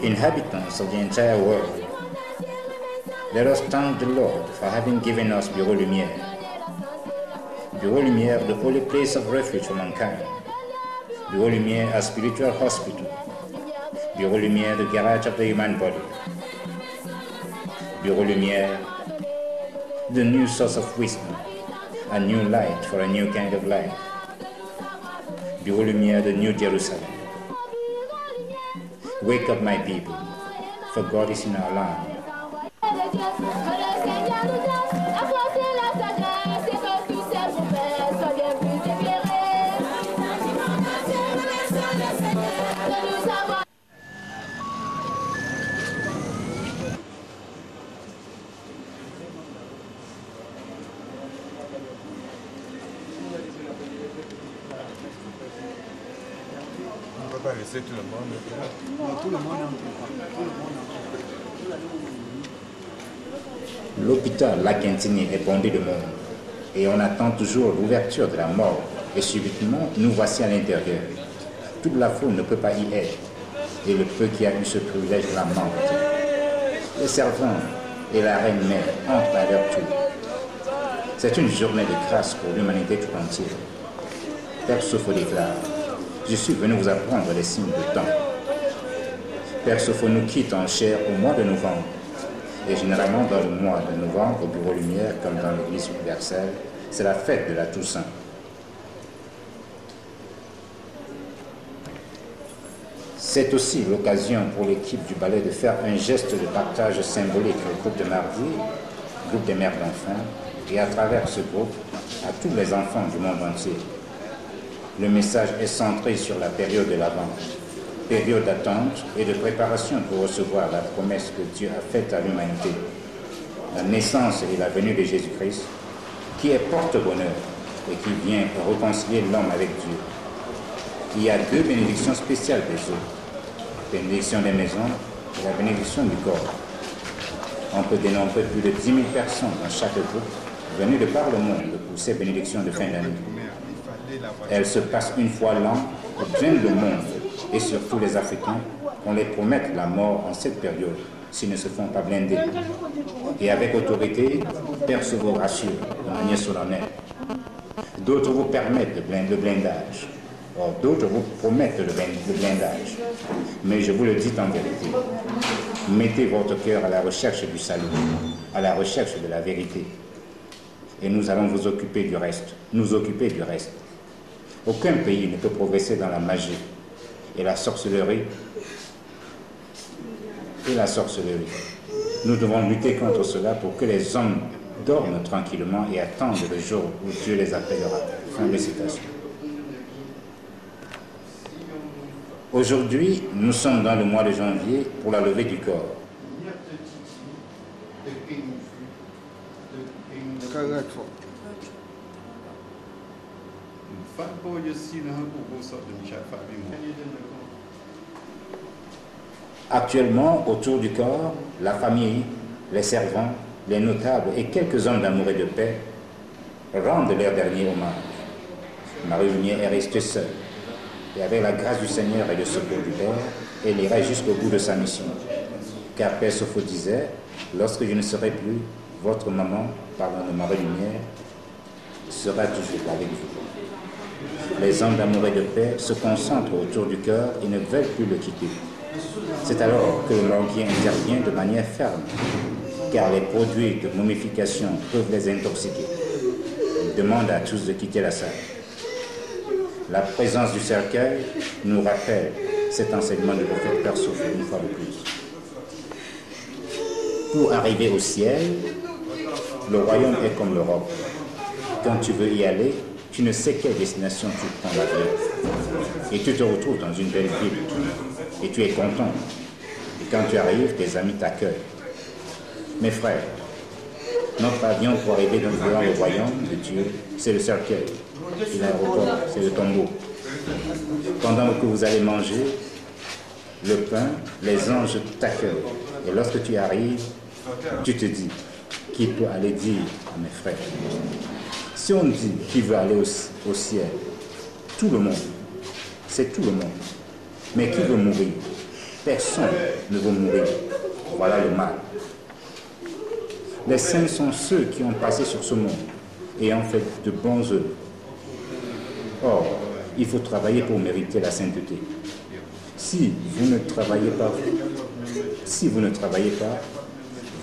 inhabitants of the entire world, let us thank the Lord for having given us Bureau Lumière. Bureau Lumière, the holy place of refuge for mankind. Bureau Lumière, a spiritual hospital. Bureau Lumière, the garage of the human body. Bureau Lumière, the new source of wisdom, a new light for a new kind of life. Bureau Lumière, the new Jerusalem. Wake up, my people, for God is in our land. On ne peut pas laisser tout le monde. Non, tout le monde L'hôpital Lacantini est bondé de monde et on attend toujours l'ouverture de la mort. Et subitement, nous voici à l'intérieur. Toute la foule ne peut pas y être et le peu qui a eu ce privilège la manque. Les servants et la reine mère entrent à leur tour. C'est une journée de grâce pour l'humanité tout entière. Père Sopho déclare: je suis venu vous apprendre les signes du temps. Père Sopho nous quitte en chair au mois de novembre. Et généralement dans le mois de novembre, au Bureau Lumière, comme dans l'église universelle, c'est la fête de la Toussaint. C'est aussi l'occasion pour l'équipe du ballet de faire un geste de partage symbolique au groupe de mardi, groupe des mères d'enfants, et à travers ce groupe, à tous les enfants du monde entier. Le message est centré sur la période de l'Avent, période d'attente et de préparation pour recevoir la promesse que Dieu a faite à l'humanité, la naissance et la venue de Jésus-Christ, qui est porte-bonheur et qui vient réconcilier l'homme avec Dieu. Il y a deux bénédictions spéciales des eaux, bénédiction des maisons et la bénédiction du corps. On peut dénombrer plus de 10 000 personnes dans chaque groupe venues de par le monde pour ces bénédictions de fin d'année. Elles se passent une fois l'an pour bien le monde et surtout les Africains, qu'on les promette la mort en cette période s'ils ne se font pas blinder. Et avec autorité, Père se vous rassure de manière solennelle. D'autres vous permettent le blindage. Or, d'autres vous promettent le blindage. Mais je vous le dis en vérité. Mettez votre cœur à la recherche du salut, à la recherche de la vérité. Et nous allons vous occuper du reste, nous occuper du reste. Aucun pays ne peut progresser dans la magie et la sorcellerie. Nous devons lutter contre cela pour que les hommes dorment tranquillement et attendent le jour où Dieu les appellera. Fin de citation. Aujourd'hui, nous sommes dans le mois de janvier pour la levée du corps. Actuellement, autour du corps, la famille, les servants, les notables et quelques hommes d'amour et de paix rendent leur dernier hommage. Marie Lumière est restée seule, et avec la grâce du Seigneur et le secours du Père, elle ira jusqu'au bout de sa mission. Car Père Sopho disait: lorsque je ne serai plus, votre maman, parlant de Marie Lumière, sera toujours avec vous. Les hommes d'amour et de paix se concentrent autour du cœur et ne veulent plus le quitter. C'est alors que le morguier intervient de manière ferme, car les produits de momification peuvent les intoxiquer. Il demande à tous de quitter la salle. La présence du cercueil nous rappelle cet enseignement du prophète Père Sopho une fois de plus. Pour arriver au ciel, le royaume est comme l'Europe. Quand tu veux y aller, tu ne sais quelle destination tu prends l'avion. Et tu te retrouves dans une belle ville. Et tu es content. Et quand tu arrives, tes amis t'accueillent. Mes frères, notre avion pour arriver dans le royaume de Dieu, c'est le cercueil. Et l'aéroport, c'est le tombeau. Pendant que vous allez manger le pain, les anges t'accueillent. Et lorsque tu arrives, tu te dis: qui peut aller dire à mes frères? Si on dit qui veut aller au ciel, tout le monde, c'est tout le monde. Mais qui veut mourir? Personne ne veut mourir. Voilà le mal. Les saints sont ceux qui ont passé sur ce monde et ont fait de bons œuvres. Or, il faut travailler pour mériter la sainteté. Si vous ne travaillez pas,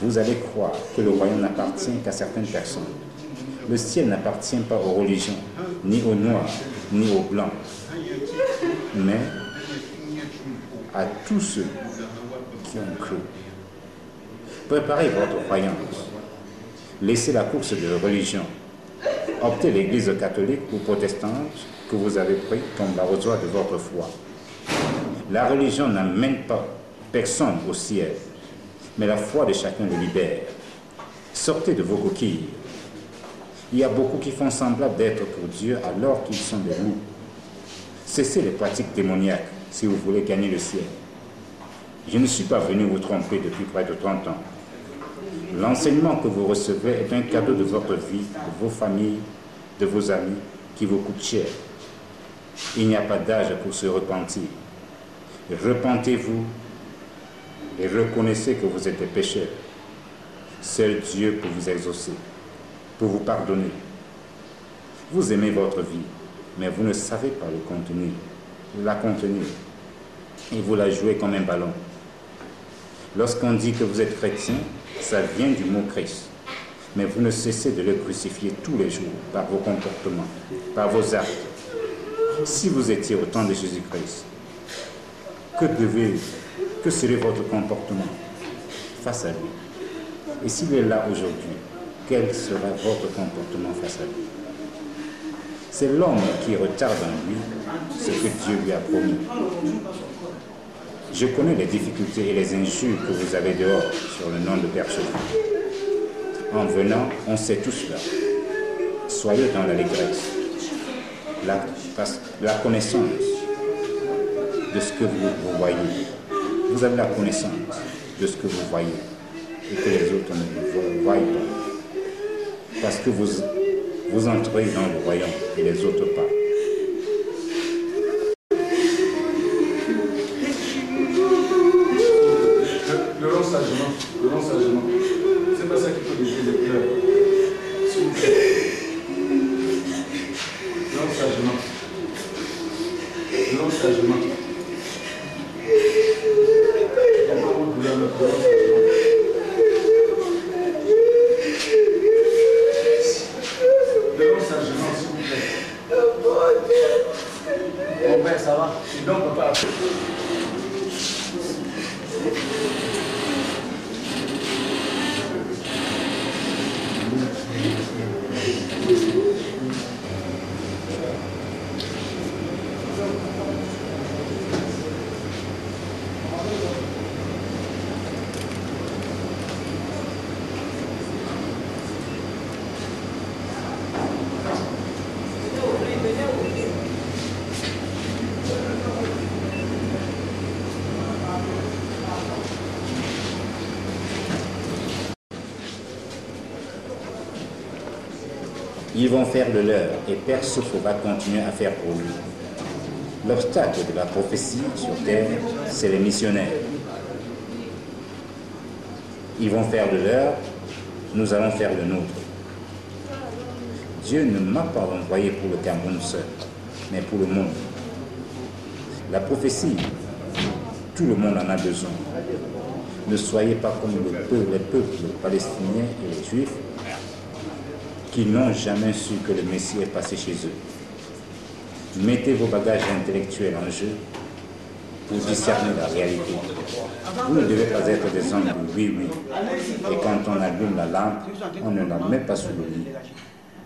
vous allez croire que le royaume n'appartient qu'à certaines personnes. Le ciel n'appartient pas aux religions, ni aux noirs, ni aux blancs, mais à tous ceux qui ont cru. Préparez votre croyance. Laissez la course de religion. Optez l'Église catholique ou protestante que vous avez pris comme l'arrosoir de votre foi. La religion n'amène pas personne au ciel, mais la foi de chacun le libère. Sortez de vos coquilles. Il y a beaucoup qui font semblant d'être pour Dieu alors qu'ils sont des loups. Cessez les pratiques démoniaques si vous voulez gagner le ciel. Je ne suis pas venu vous tromper depuis près de 30 ans. L'enseignement que vous recevez est un cadeau de votre vie, de vos familles, de vos amis, qui vous coûte cher. Il n'y a pas d'âge pour se repentir. Repentez-vous et reconnaissez que vous êtes des pécheurs. Seul Dieu peut vous exaucer, pour vous pardonner. Vous aimez votre vie, mais vous ne savez pas la contenir. Et vous la jouez comme un ballon. Lorsqu'on dit que vous êtes chrétien, ça vient du mot Christ. Mais vous ne cessez de le crucifier tous les jours par vos comportements, par vos actes. Si vous étiez au temps de Jésus-Christ, que serait votre comportement face à lui? Et s'il est là aujourd'hui, quel sera votre comportement face à lui? C'est l'homme qui retarde en lui ce que Dieu lui a promis. Je connais les difficultés et les injures que vous avez dehors sur le nom de Père Chevalier. En venant, on sait tout cela. Soyez dans l'allégresse, la connaissance de ce que vous voyez. Vous avez la connaissance de ce que vous voyez et que les autres ne voient pas. Parce que vous entrez dans le royaume et les autres pas. Donnons sagement. C'est pas ça qu'il faut laisser les pleurs. S'il vous plaît. Donnons sagement. Donnons sagement. Donnons sagement, s'il vous plaît. Mon père, ça va? Et donc, papa. Ils vont faire le leur et Père Sophie va continuer à faire pour lui. L'obstacle de la prophétie sur terre, c'est les missionnaires. Ils vont faire le leur, nous allons faire le nôtre. Dieu ne m'a pas envoyé pour le Cameroun seul, mais pour le monde. La prophétie, tout le monde en a besoin. Ne soyez pas comme les peuples palestiniens et les juifs qui n'ont jamais su que le Messie est passé chez eux. Mettez vos bagages intellectuels en jeu pour discerner la réalité. Vous ne devez pas être des hommes de oui. Et quand on allume la lampe, on ne la met pas sous le lit,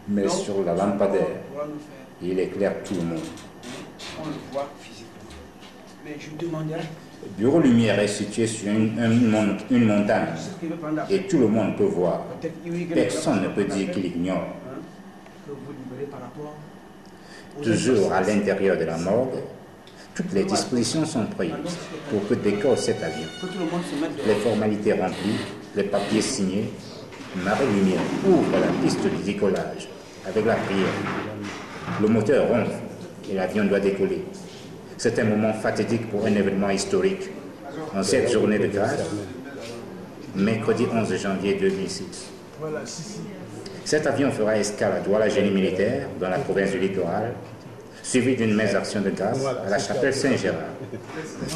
mais sur la lampadaire. Et il éclaire tout le monde. On le voit physiquement. Mais je demandais... Le bureau lumière est situé sur une montagne et tout le monde peut voir. Personne ne peut dire qu'il ignore. Toujours à l'intérieur de la morgue, toutes les dispositions sont prises pour que décore cet avion. Les formalités remplies, les papiers signés, Marie-Lumière ouvre la piste du décollage avec la prière. Le moteur ronfle et l'avion doit décoller. C'est un moment fatidique pour un événement historique. en cette journée de grâce, mercredi 11 janvier 2006. Cet avion fera escale à Douala Génie Militaire, dans la province du Littoral, suivi d'une messe d'action de grâce à la chapelle Saint-Gérard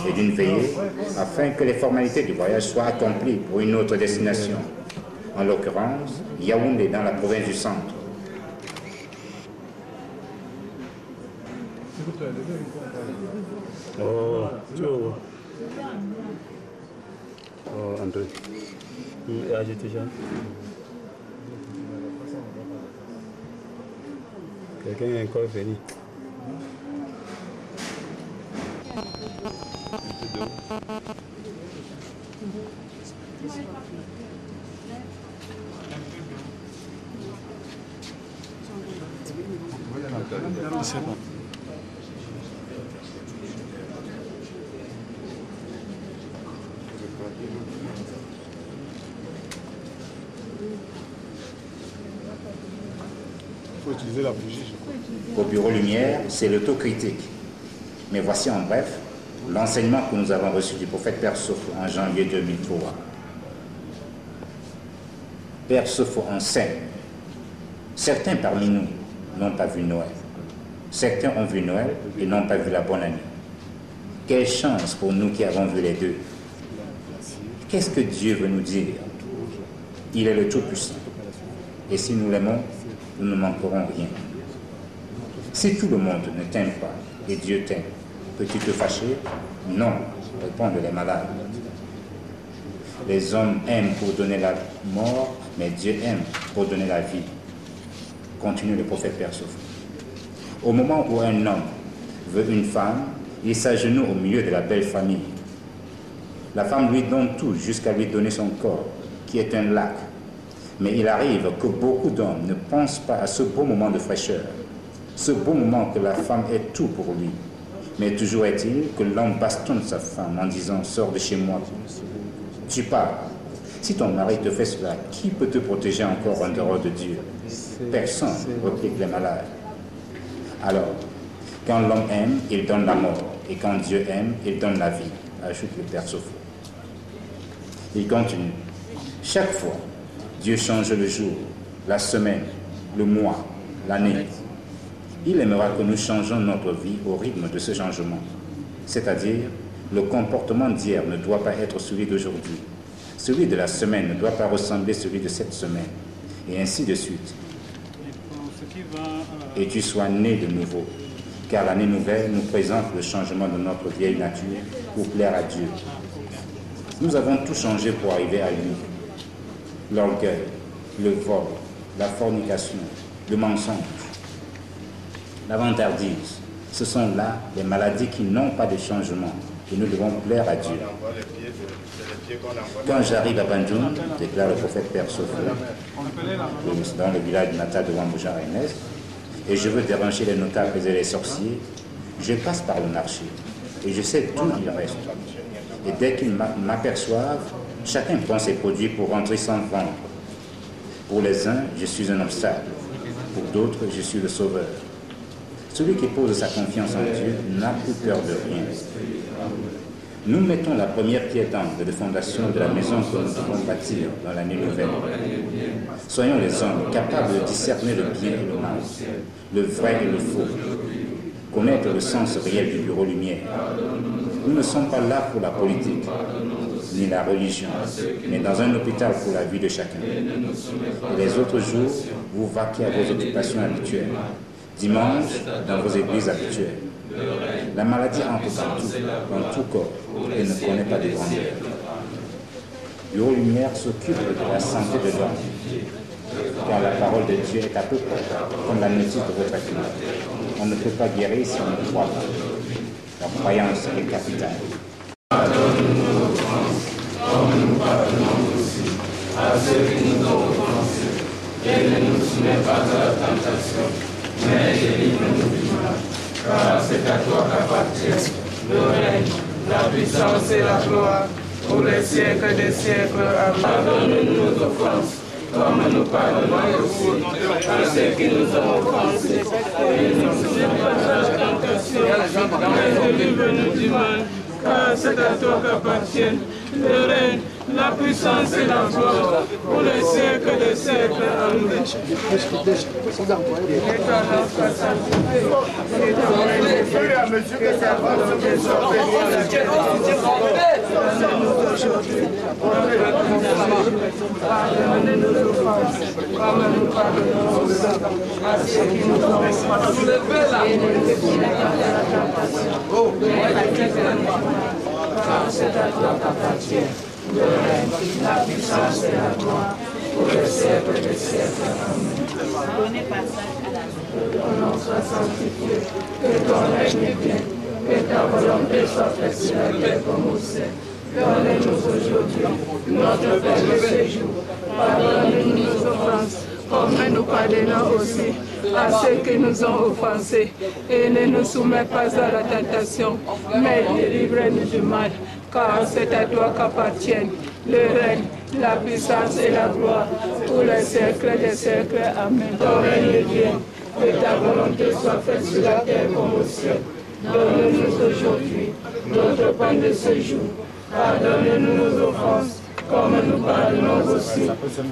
et d'une veillée afin que les formalités du voyage soient accomplies pour une autre destination, en l'occurrence Yaoundé dans la province du Centre. Oh, André. Quelqu'un est encore venu. C'est bon. Il faut utiliser la bougie, je crois. Au bureau Lumière, c'est l'autocritique. Mais voici en bref l'enseignement que nous avons reçu du prophète Père Sopho en janvier 2003. Père Sopho enseigne. Certains parmi nous n'ont pas vu Noël. Certains ont vu Noël et n'ont pas vu la bonne année. Quelle chance pour nous qui avons vu les deux. Qu'est-ce que Dieu veut nous dire? Il est le Tout-Puissant. Et si nous l'aimons, nous ne manquerons rien. Si tout le monde ne t'aime pas et Dieu t'aime, peux-tu te fâcher? Non, répondent les malades. Les hommes aiment pour donner la mort, mais Dieu aime pour donner la vie. Continue le prophète Père Sopho. Au moment où un homme veut une femme, il s'agenouille au milieu de la belle famille. La femme lui donne tout jusqu'à lui donner son corps, qui est un lac. Mais il arrive que beaucoup d'hommes ne pensent pas à ce beau moment de fraîcheur, ce beau moment que la femme est tout pour lui. Mais toujours est-il que l'homme bastonne sa femme en disant « Sors de chez moi ». Tu pars. Si ton mari te fait cela, qui peut te protéger encore en dehors de Dieu? Personne, répliquent les malades. Alors, quand l'homme aime, il donne la mort. Et quand Dieu aime, il donne la vie, ajoute le Père Sopho. Il continue. Chaque fois, Dieu change le jour, la semaine, le mois, l'année. Il aimera que nous changeons notre vie au rythme de ce changement. C'est-à-dire, le comportement d'hier ne doit pas être celui d'aujourd'hui. Celui de la semaine ne doit pas ressembler à celui de cette semaine. Et ainsi de suite. Et tu sois né de nouveau. Car l'année nouvelle nous présente le changement de notre vieille nature pour plaire à Dieu. Nous avons tout changé pour arriver à lui. L'orgueil, le vol, la fornication, le mensonge, la vantardise, ce sont là les maladies qui n'ont pas de changement et nous devons plaire à Dieu. Quand j'arrive à Banjoun, déclare le prophète Père Sopho, dans le village natal de Wamboujan Ernest, et je veux déranger les notables et les sorciers, je passe par le marché et je sais d'où ils restent. Et dès qu'ils m'aperçoivent, chacun prend ses produits pour rentrer sans vendre. Pour les uns, je suis un obstacle. Pour d'autres, je suis le sauveur. Celui qui pose sa confiance en Dieu n'a plus peur de rien. Nous mettons la première pierre d'angle de fondation de la maison que nous devons bâtir dans l'année nouvelle. Soyons les hommes capables de discerner le bien et le mal, le vrai et le faux, connaître le sens réel du bureau Lumière. Nous ne sommes pas là pour la politique, ni la religion, mais dans un hôpital pour la vie de chacun. Et les autres jours, vous vaquez à vos occupations habituelles. Dimanche, dans vos églises habituelles. La maladie entre partout, dans tout corps, et ne connaît pas de grandeur. Bureau Lumière s'occupe de la santé de l'homme, car la parole de Dieu est à peu près comme la notice de votre activité. On ne peut pas guérir si on ne croit pas. La croyance est capitale. Pardonne-nous nos offenses, comme nous pardonnons aussi à ceux qui nous ont offensés, et ne nous soumets pas à la tentation, mais délivre-nous du mal. Car c'est à toi qu'appartient le règne, la puissance et la gloire, pour les siècles des siècles. Amen. Pardonne-nous nos offenses, comme nous pardonnons aussi à ceux qui nous ont offensés, et ne nous soumets pas à la tentation, mais délivre-nous du mal. car c'est à toi qu'appartiennent le règne, la puissance et la gloire pour les siècles des siècles. Amen. Et ton nom soit sanctifié, et ton règne vienne, que ta volonté soit faite sur la terre comme au ciel. Donne-nous aujourd'hui pardonne-nous nos offenses, comme nous pardonnons aux hommes, à ceux qui nous ont offensés, et ne nous fais pas tenter à la tentation, mais délivre-nous du mal, car c'est à toi qu'appartient le règne, la puissance et la gloire, pour le siècle des siècles. Amen. Que ton nom soit sanctifié, que ton règne vienne, que ta volonté soit faite sur la terre comme au ciel. Donne-nous aujourd'hui notre pain de ce jour. Pardonne-nous nos offenses, comme nous pardonnons aussi à ceux qui nous ont offensés. Et ne nous soumets pas à la tentation, mais délivre-nous du mal, car c'est à toi qu'appartiennent le règne, la puissance et la gloire pour les siècles des siècles. Amen. Ton règne vienne, que ta volonté soit faite sur la terre comme au ciel. Donne-nous aujourd'hui notre pain de ce jour. Pardonne-nous nos offenses, comme nous pardonnons aussi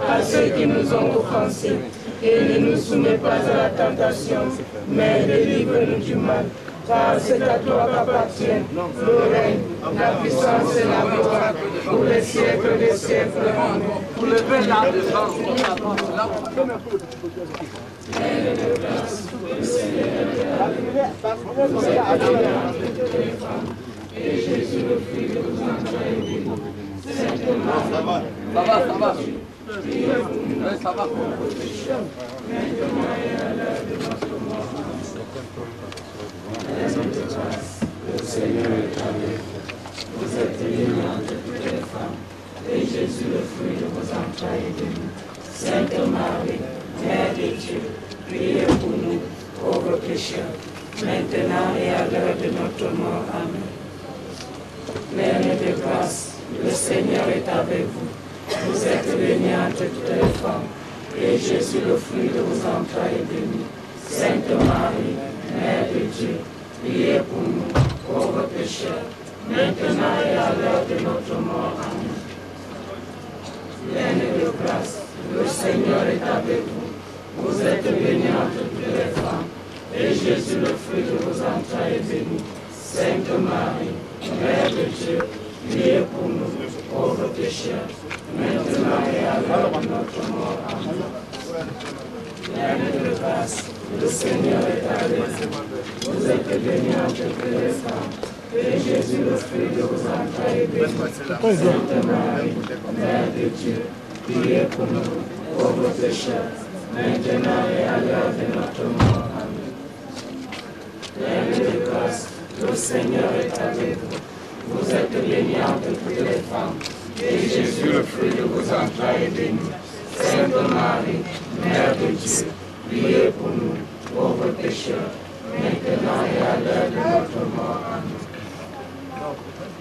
à ceux qui nous ont offensés. Et ne nous soumets pas à la tentation, mais délivre-nous du mal. Car c'est à toi qu'appartiennent le règne, la puissance et la gloire pour les siècles des siècles. Amen. Pour le pain là, Pleine de grâce, le Seigneur est avec vous. Vous êtes bénie entre toutes les femmes, et Jésus, le fruit de vos entrailles, est béni. Sainte Marie, Mère de Dieu, priez pour nous pauvres pécheurs, maintenant et à l'heure de notre mort. Pleine de grâce, le Seigneur est avec vous. Vous êtes bénie entre toutes les femmes, et Jésus, le fruit de vos entrailles, est béni. Sainte Marie, Mère de Dieu, priez pour nous, pauvres pécheurs, maintenant et à l'heure de notre mort. Amen. Pleine de grâce, le Seigneur est avec vous. Vous êtes bénie entre toutes les femmes, et Jésus, le fruit de vos entrailles, est béni. Sainte Marie, Mère de Dieu, priez pour nous, pauvres pécheurs, maintenant et à l'heure de notre mort. Amen. Pleine de grâce, le Seigneur est avec vous. Vous êtes bénie entre toutes les femmes, et Jésus, le fruit de vos entrailles, est béni. Sainte Marie, Mère de Dieu, priez pour nous, pauvres pécheurs, maintenant et à l'heure de notre mort. Amen. Pleine de grâce, le Seigneur est avec vous. Vous êtes bénie entre toutes les femmes, et Jésus, le fruit de vos entrailles, est béni. Sainte Marie, Mère de Dieu, priez pour nous, pauvres pécheurs, maintenant et à l'heure de notre mort. Amen. Pleine de grâce, le Seigneur est avec vous. Vous êtes bénie entre toutes les femmes, et Jésus, le fruit de vos entrailles, est béni. Sainte Marie, Mère de Dieu, priez pour nous, pauvres pécheurs, maintenant et à l'heure de notre mort. Amen.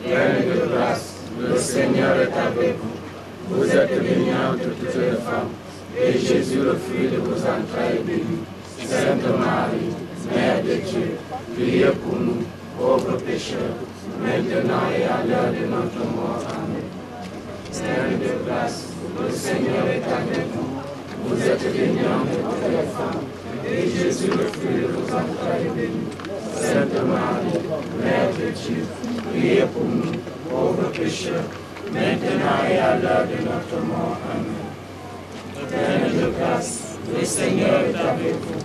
Pleine de grâce, le Seigneur est avec vous. Vous êtes bénie entre toutes les femmes, et Jésus, le fruit de vos entrailles, est béni. Sainte Marie, Mère de Dieu, priez pour nous, pauvres pécheurs, maintenant et à l'heure de notre mort. Amen. Pleine de grâce, le Seigneur est avec vous. Vous êtes bénie entre toutes les femmes, et Jésus, le fruit de vos entrailles, est béni. Sainte Marie, Mère de Dieu, priez pour nous, pauvres pécheurs, maintenant et à l'heure de notre mort. Amen. Pleine de grâce, le Seigneur est avec vous.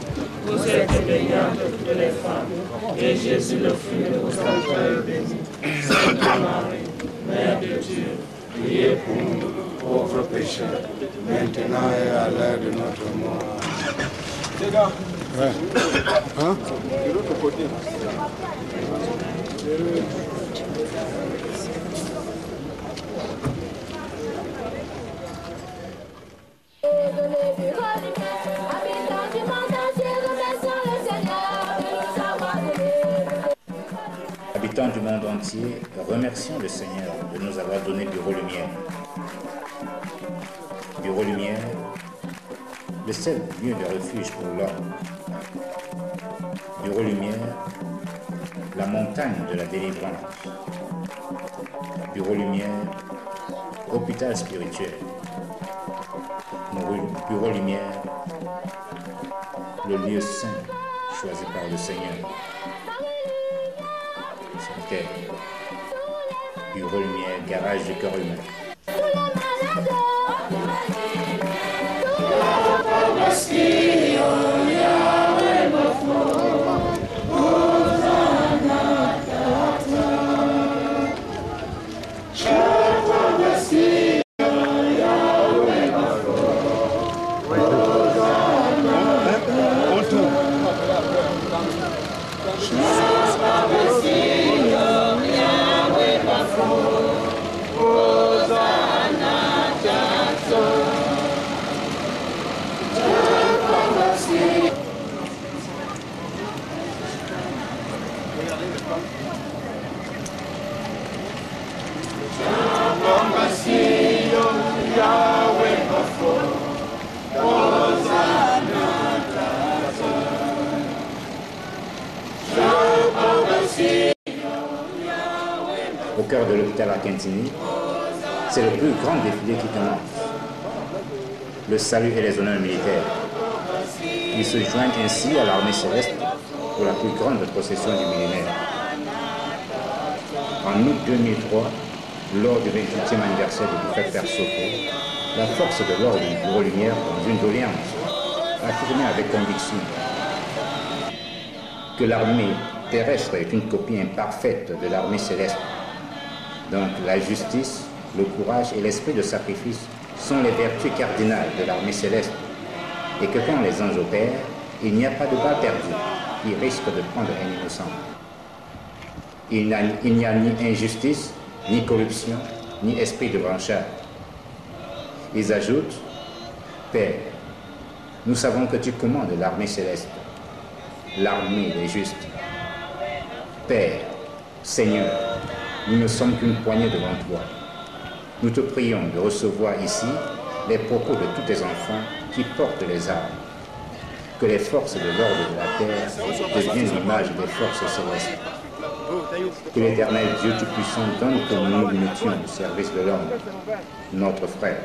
Vous êtes bénie entre toutes les femmes, et Jésus, le fruit de vos entrailles, est béni. Sainte Marie, Mère de Dieu, priez pour nous, pauvres pécheurs, maintenant et à l'heure de notre mort. Ouais. Hein? De l'autre côté. Habitants du monde entier, remercions le Seigneur de nous avoir donné Bureau Lumière. Bureau Lumière, le seul lieu de refuge pour l'homme. Bureau Lumière, la montagne de la délivrance. Bureau Lumière, hôpital spirituel. Bureau Lumière, le lieu saint choisi par le Seigneur. C'était Bureau Lumière, garage du cœur humain. Au cœur de l'hôpital à Kentini, c'est le plus grand défilé qui commence. Le salut et les honneurs militaires. Ils se joignent ainsi à l'armée céleste pour la plus grande procession du millénaire. En août 2003, lors du 28e anniversaire du prophète Père Sopho, la force de l'ordre du Bureau Lumière, dans une doléance, affirmait avec conviction que l'armée terrestre est une copie imparfaite de l'armée céleste. Donc la justice, le courage et l'esprit de sacrifice sont les vertus cardinales de l'armée céleste. Et que quand les anges opèrent, il n'y a pas de balle perdue qui risque de prendre un innocent. Il n'y a ni injustice, ni corruption, ni esprit de branchard. Ils ajoutent, Père, nous savons que tu commandes l'armée céleste, l'armée des justes. Père, Seigneur, nous ne sommes qu'une poignée devant toi. Nous te prions de recevoir ici les propos de tous tes enfants qui portent les armes. Que les forces de l'ordre de la terre deviennent l'image des forces célestes. Que l'Éternel Dieu Tout-Puissant donne que nous nous mettions au service de l'homme, notre frère.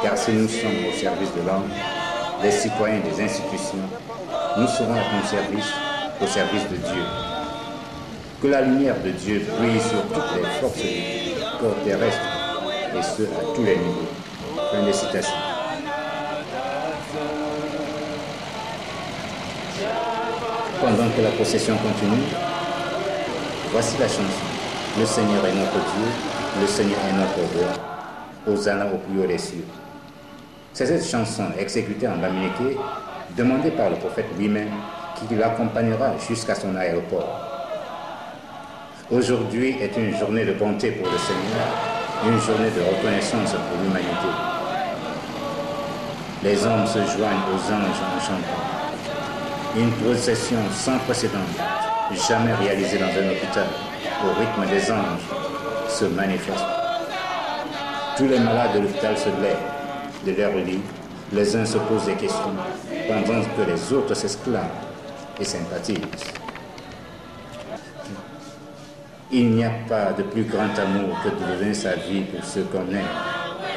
Car si nous sommes au service de l'homme, les citoyens des institutions, nous serons à ton service, au service de Dieu. Que la lumière de Dieu brille sur toutes les forces du corps terrestre, et ce, à tous les niveaux. Fin de citation. Pendant que la procession continue, voici la chanson. Le Seigneur est notre Dieu, le Seigneur est notre roi. Hosanna au plus haut des cieux. C'est cette chanson exécutée en bamileke, demandée par le prophète lui-même, qui l'accompagnera jusqu'à son aéroport. Aujourd'hui est une journée de bonté pour le Seigneur, une journée de reconnaissance pour l'humanité. Les hommes se joignent aux anges en chantant. Une procession sans précédent, jamais réalisée dans un hôpital, au rythme des anges, se manifeste. Tous les malades de l'hôpital se lèvent de leur lit, les uns se posent des questions, pendant que les autres s'exclament et sympathisent. Il n'y a pas de plus grand amour que de donner sa vie pour ceux qu'on aime,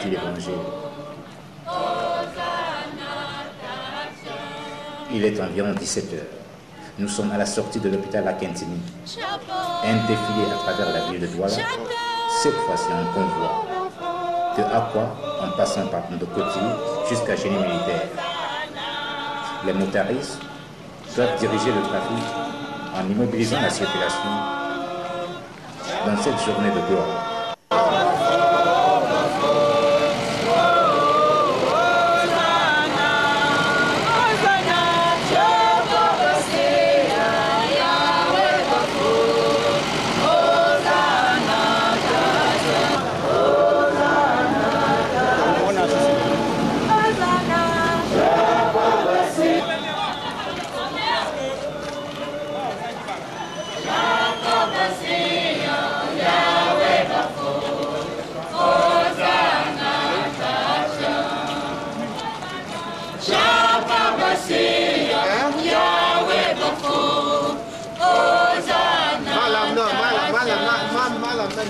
dit l'Évangile. Il est environ 17 heures. Nous sommes à la sortie de l'hôpital à Kentini. Un défilé à travers la ville de Douala, cette fois-ci en convoi. De Akwa, en passant par Ndokoti, jusqu'à Génie militaire. Les motaristes doivent diriger le trafic en immobilisant la circulation dans cette journée de gloire.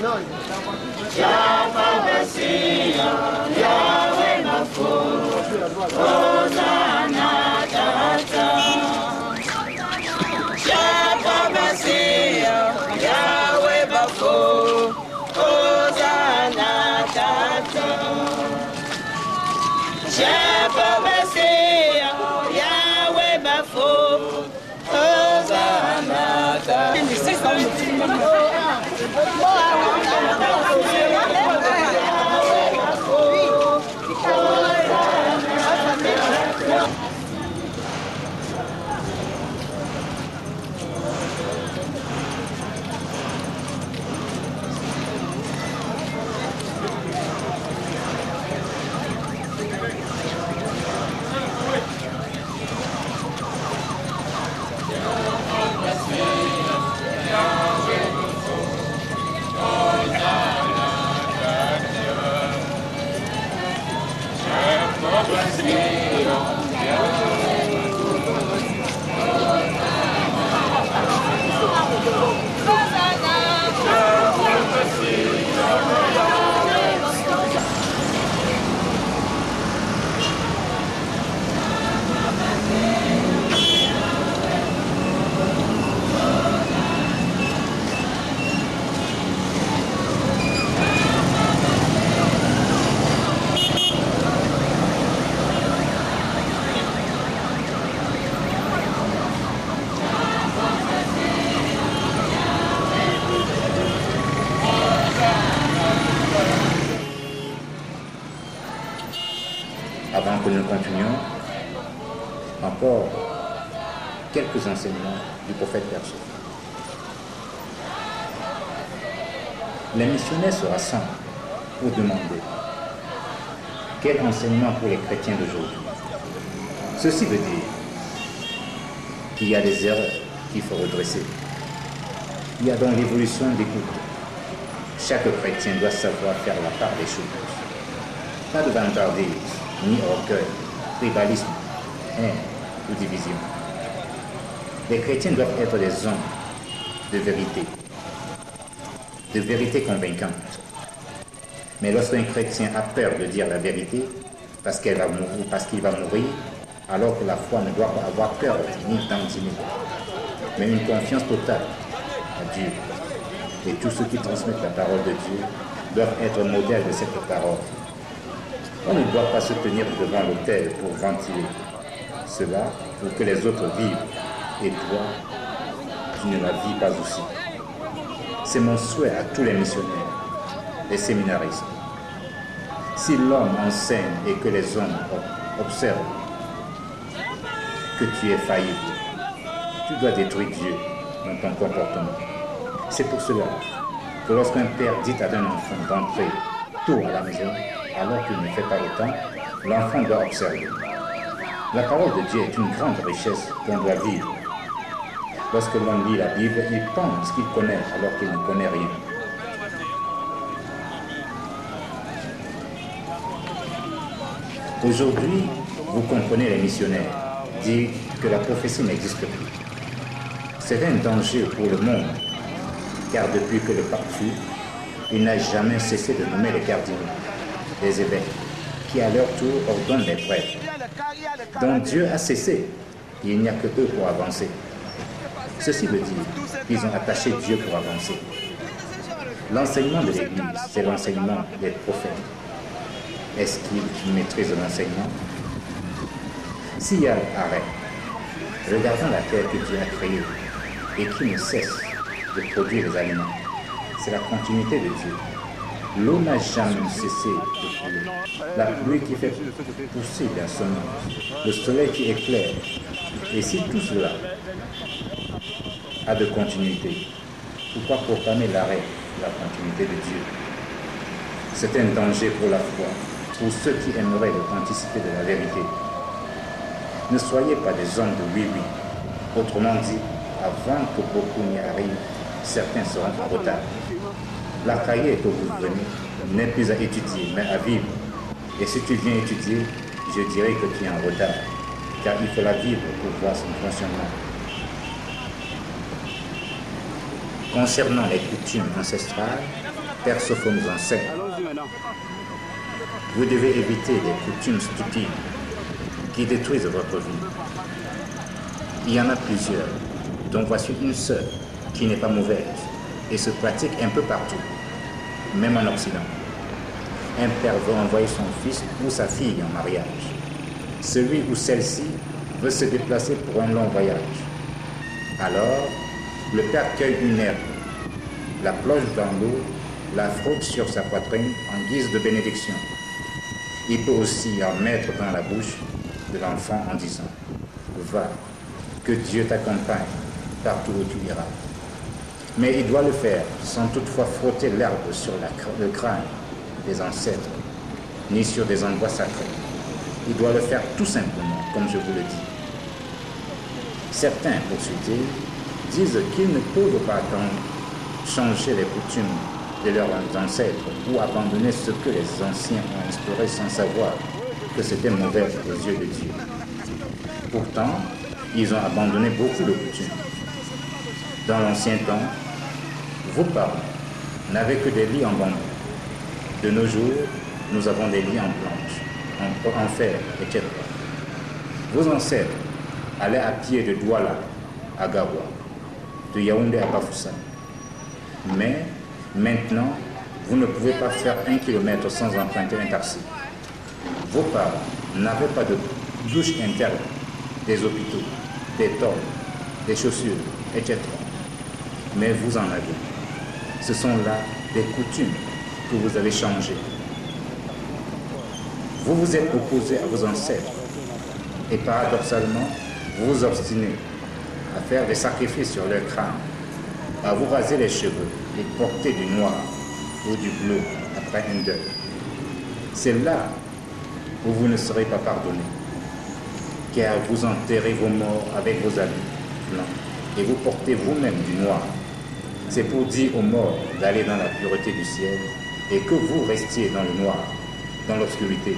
No. Avant que nous continuions, encore quelques enseignements du prophète Père Sophie. Les missionnaires se rassemblent pour demander quel enseignement pour les chrétiens d'aujourd'hui. Ceci veut dire qu'il y a des erreurs qu'il faut redresser. Il y a donc l'évolution d'écoute. Chaque chrétien doit savoir faire la part des choses. Pas de vantardise, ni orgueil, tribalisme, haine ou division. Les chrétiens doivent être des hommes de vérité convaincante. Mais lorsqu'un chrétien a peur de dire la vérité, parce qu'il va mourir, alors que la foi ne doit pas avoir peur ni d'antiner, mais une confiance totale à Dieu. Et tous ceux qui transmettent la parole de Dieu doivent être modèles de cette parole. On ne doit pas se tenir devant l'autel pour ventiler cela pour que les autres vivent. Et toi, tu ne la vis pas aussi. C'est mon souhait à tous les missionnaires, les séminaristes. Si l'homme enseigne et que les hommes observent que tu es faillible, tu dois détruire Dieu dans ton comportement. C'est pour cela que lorsqu'un père dit à un enfant d'entrer tôt à la maison, alors qu'il ne fait pas autant, l'enfant doit observer. La parole de Dieu est une grande richesse qu'on doit vivre. Lorsque l'on lit la Bible, il pense qu'il connaît alors qu'il ne connaît rien. Aujourd'hui, vous comprenez les missionnaires dire que la prophétie n'existe plus. C'est un danger pour le monde, car depuis que le pape fut, il n'a jamais cessé de nommer les cardinaux, les évêques, qui à leur tour ordonnent les prêtres. Donc Dieu a cessé, et il n'y a que eux pour avancer. Ceci veut dire qu'ils ont attaché Dieu pour avancer. L'enseignement de l'Église, c'est l'enseignement des prophètes. Est-ce qu'ils maîtrisent l'enseignement? S'il y a arrêt, regardons la terre que Dieu a créée et qui ne cesse de produire les aliments. C'est la continuité de Dieu. L'eau n'a jamais cessé de couler. La pluie qui fait pousser la semence, le soleil qui éclaire. Et si tout cela a de continuité, pourquoi proclamer l'arrêt de la continuité de Dieu? C'est un danger pour la foi, pour ceux qui aimeraient l'authenticité de la vérité. Ne soyez pas des hommes de oui-oui. Autrement dit, avant que beaucoup n'y arrivent, certains seront en retard. La carrière que vous venez n'est plus à étudier, mais à vivre. Et si tu viens étudier, je dirais que tu es en retard, car il faut la vivre pour voir son fonctionnement. Concernant les coutumes ancestrales, Père Sopho nous enseigne. Vous devez éviter les coutumes stupides qui détruisent votre vie. Il y en a plusieurs, dont voici une seule qui n'est pas mauvaise et se pratique un peu partout, même en Occident. Un père veut envoyer son fils ou sa fille en mariage. Celui ou celle-ci veut se déplacer pour un long voyage. Alors, le père cueille une herbe, la plonge dans l'eau, la frotte sur sa poitrine en guise de bénédiction. Il peut aussi en mettre dans la bouche de l'enfant en disant « Va, que Dieu t'accompagne partout où tu iras ». Mais il doit le faire sans toutefois frotter l'herbe sur le crâne des ancêtres, ni sur des endroits sacrés. Il doit le faire tout simplement, comme je vous le dis. Certains, pour citer, disent qu'ils ne peuvent pas changer les coutumes de leurs ancêtres ou abandonner ce que les anciens ont instauré sans savoir que c'était mauvais aux yeux de Dieu. Pourtant, ils ont abandonné beaucoup de coutumes. Dans l'ancien temps, vos parents n'avaient que des lits en bambou. De nos jours, nous avons des lits en planche, en fer, etc. Vos ancêtres allaient à pied de Douala à Gawa, de Yaoundé à Bafoussam. Mais maintenant, vous ne pouvez pas faire 1 kilomètre sans emprunter un taxi. Vos parents n'avaient pas de douche interne, des hôpitaux, des tôles, des chaussures, etc. Mais vous en avez. Ce sont là des coutumes que vous avez changées. Vous vous êtes opposé à vos ancêtres et paradoxalement, vous vous obstinez à faire des sacrifices sur leur crâne, à vous raser les cheveux et porter du noir ou du bleu après un deuil. C'est là où vous ne serez pas pardonné, car vous enterrez vos morts avec vos habits blancs et vous portez vous-même du noir. C'est pour dire aux morts d'aller dans la pureté du ciel et que vous restiez dans le noir, dans l'obscurité.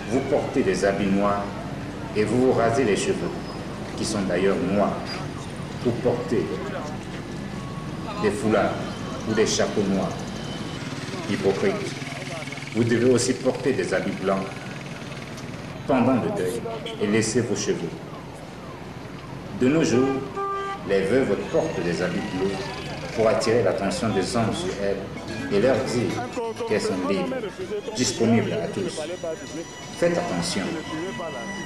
Vous portez des habits noirs et vous vous rasez les cheveux, qui sont d'ailleurs noirs. Vous portez des foulards ou des chapeaux noirs. Hypocrite. Vous devez aussi porter des habits blancs pendant le deuil et laisser vos cheveux. De nos jours, les veuves portent des habits bleus pour attirer l'attention des hommes sur elles et leur dire qu'elles sont libres, disponibles à tous. Faites attention.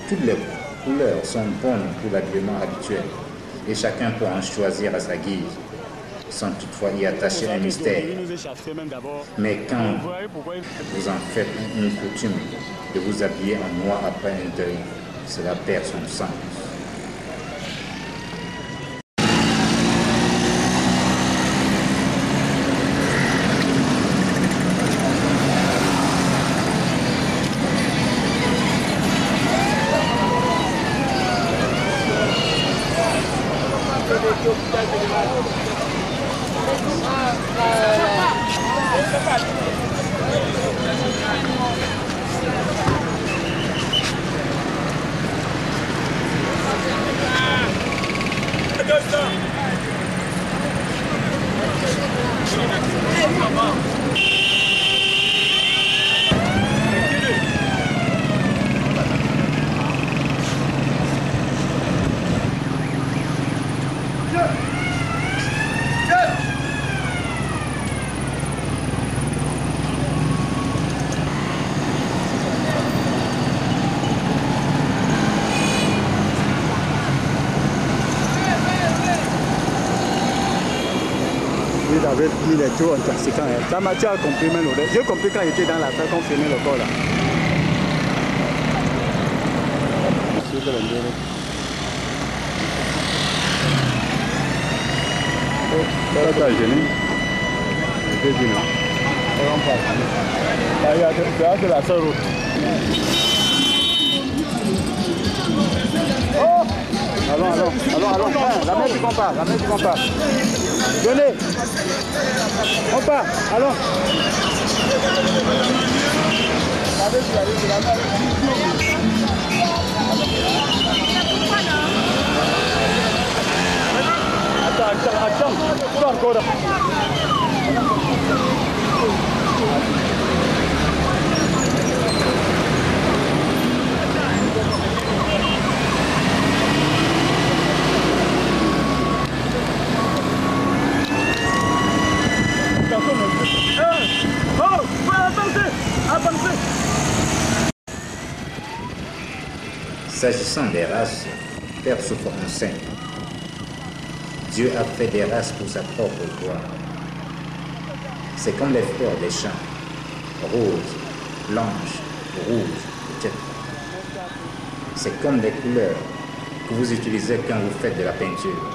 Toutes les couleurs sont bonnes pour l'habillement habituel et chacun peut en choisir à sa guise, sans toutefois y attacher un mystère. Mais quand vous en faites une coutume de vous habiller en noir après un deuil, cela perd son sens. Il avait mis les taux intoxicants. Ça m'a compris même. J'ai compris quand il était dans la salle qu'on filmait le corps là. Ça gêné. C'est gênant. C'est la seule route. Oh! Allons, la main du compas, Donnez! On part, allons! Attends, pas encore. S'agissant des races, Père Sophore enseigne. Dieu a fait des races pour sa propre gloire. C'est comme les fleurs des champs, roses, blanches, rouges, etc. C'est comme des couleurs que vous utilisez quand vous faites de la peinture.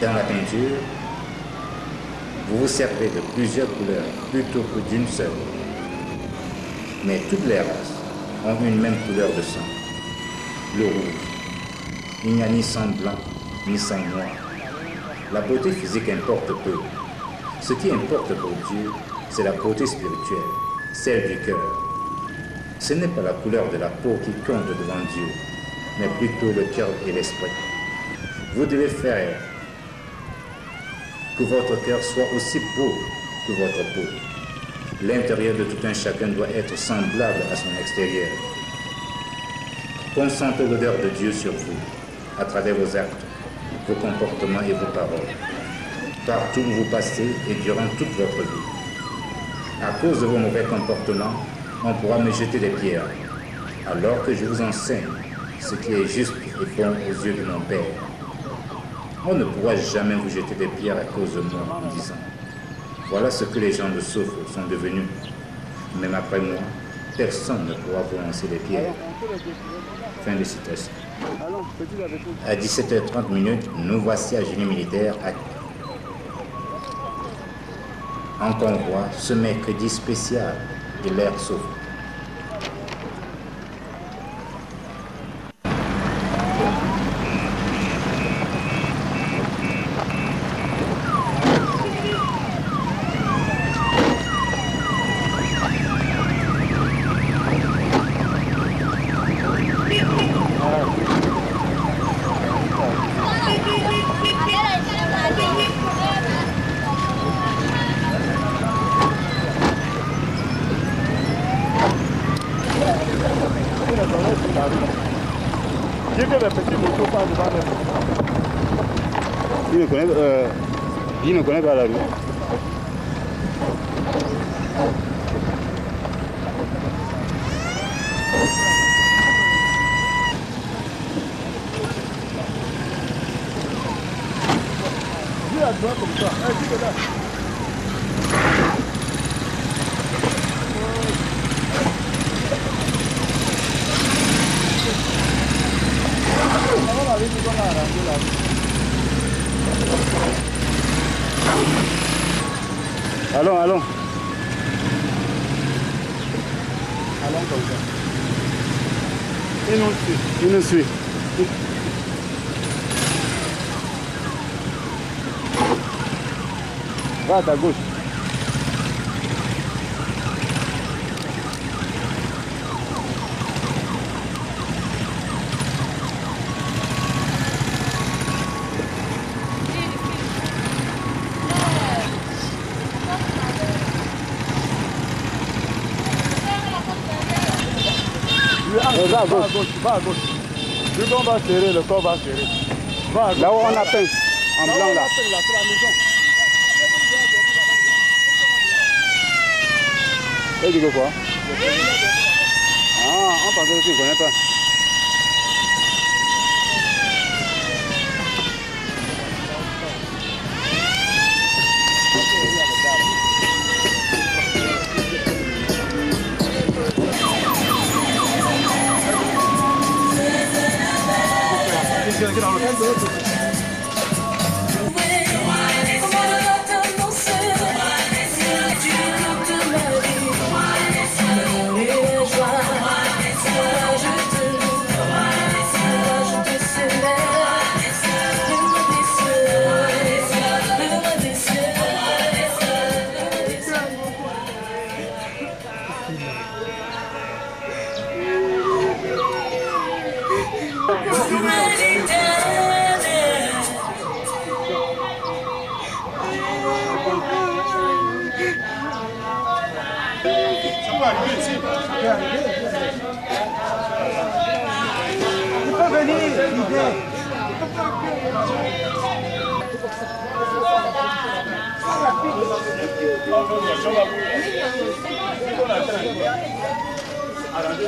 Dans la peinture, vous vous servez de plusieurs couleurs plutôt que d'une seule. Mais toutes les races ont une même couleur de sang, le rouge. Il n'y a ni sang blanc, ni sang noir. La beauté physique importe peu. Ce qui importe pour Dieu, c'est la beauté spirituelle, celle du cœur. Ce n'est pas la couleur de la peau qui compte devant Dieu, mais plutôt le cœur et l'esprit. Vous devez faire que votre cœur soit aussi beau que votre peau. L'intérieur de tout un chacun doit être semblable à son extérieur. Consentez l'odeur de Dieu sur vous, à travers vos actes, vos comportements et vos paroles, partout où vous passez et durant toute votre vie. À cause de vos mauvais comportements, on pourra me jeter des pierres, alors que je vous enseigne ce qui est juste et bon aux yeux de mon Père. On ne pourra jamais vous jeter des pierres à cause de moi en disant « Voilà ce que les gens de Sophore sont devenus. Même après moi, personne ne pourra vous lancer des pierres. » Fin de citation. À 17h30, nous voici à Génie militaire en convoi ce mercredi spécial de l'ère Sophore. Il ne connaît pas la rue. Dis à toi comme ça. Dis là. Allons. Allons comme ça. Il nous suit. Va à ta gauche. Va à gauche. Le corps va serrer, le corps va serrer. Là où on a peint, en blanc là. C'est la maison. Et du coup quoi? Ah, on pensait que tu ne connais pas.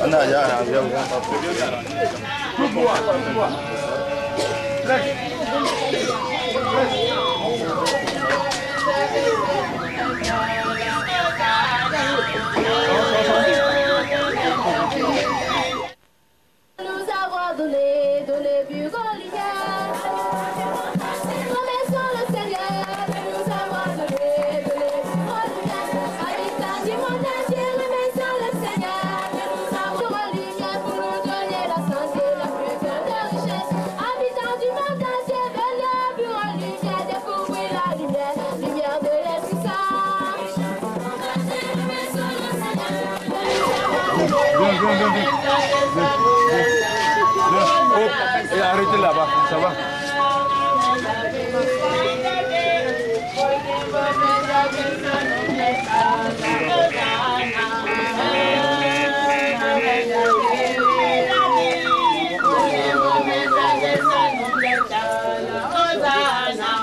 On a déjà arrangé. Nous avons donné plus grand lumière. Remercions le Seigneur de nous avoir donné plus grand lumière. Habitants du monde entier, remercions le Seigneur de nous avoir donné lumière pour nous donner la santé, la plus grande richesse. Habitants du monde entier, venez au bureau de lumière, découvrir la lumière, lumière de l'Esprit Saint. Et arrêtez là-bas, ça va.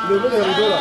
Levez les rideaux là.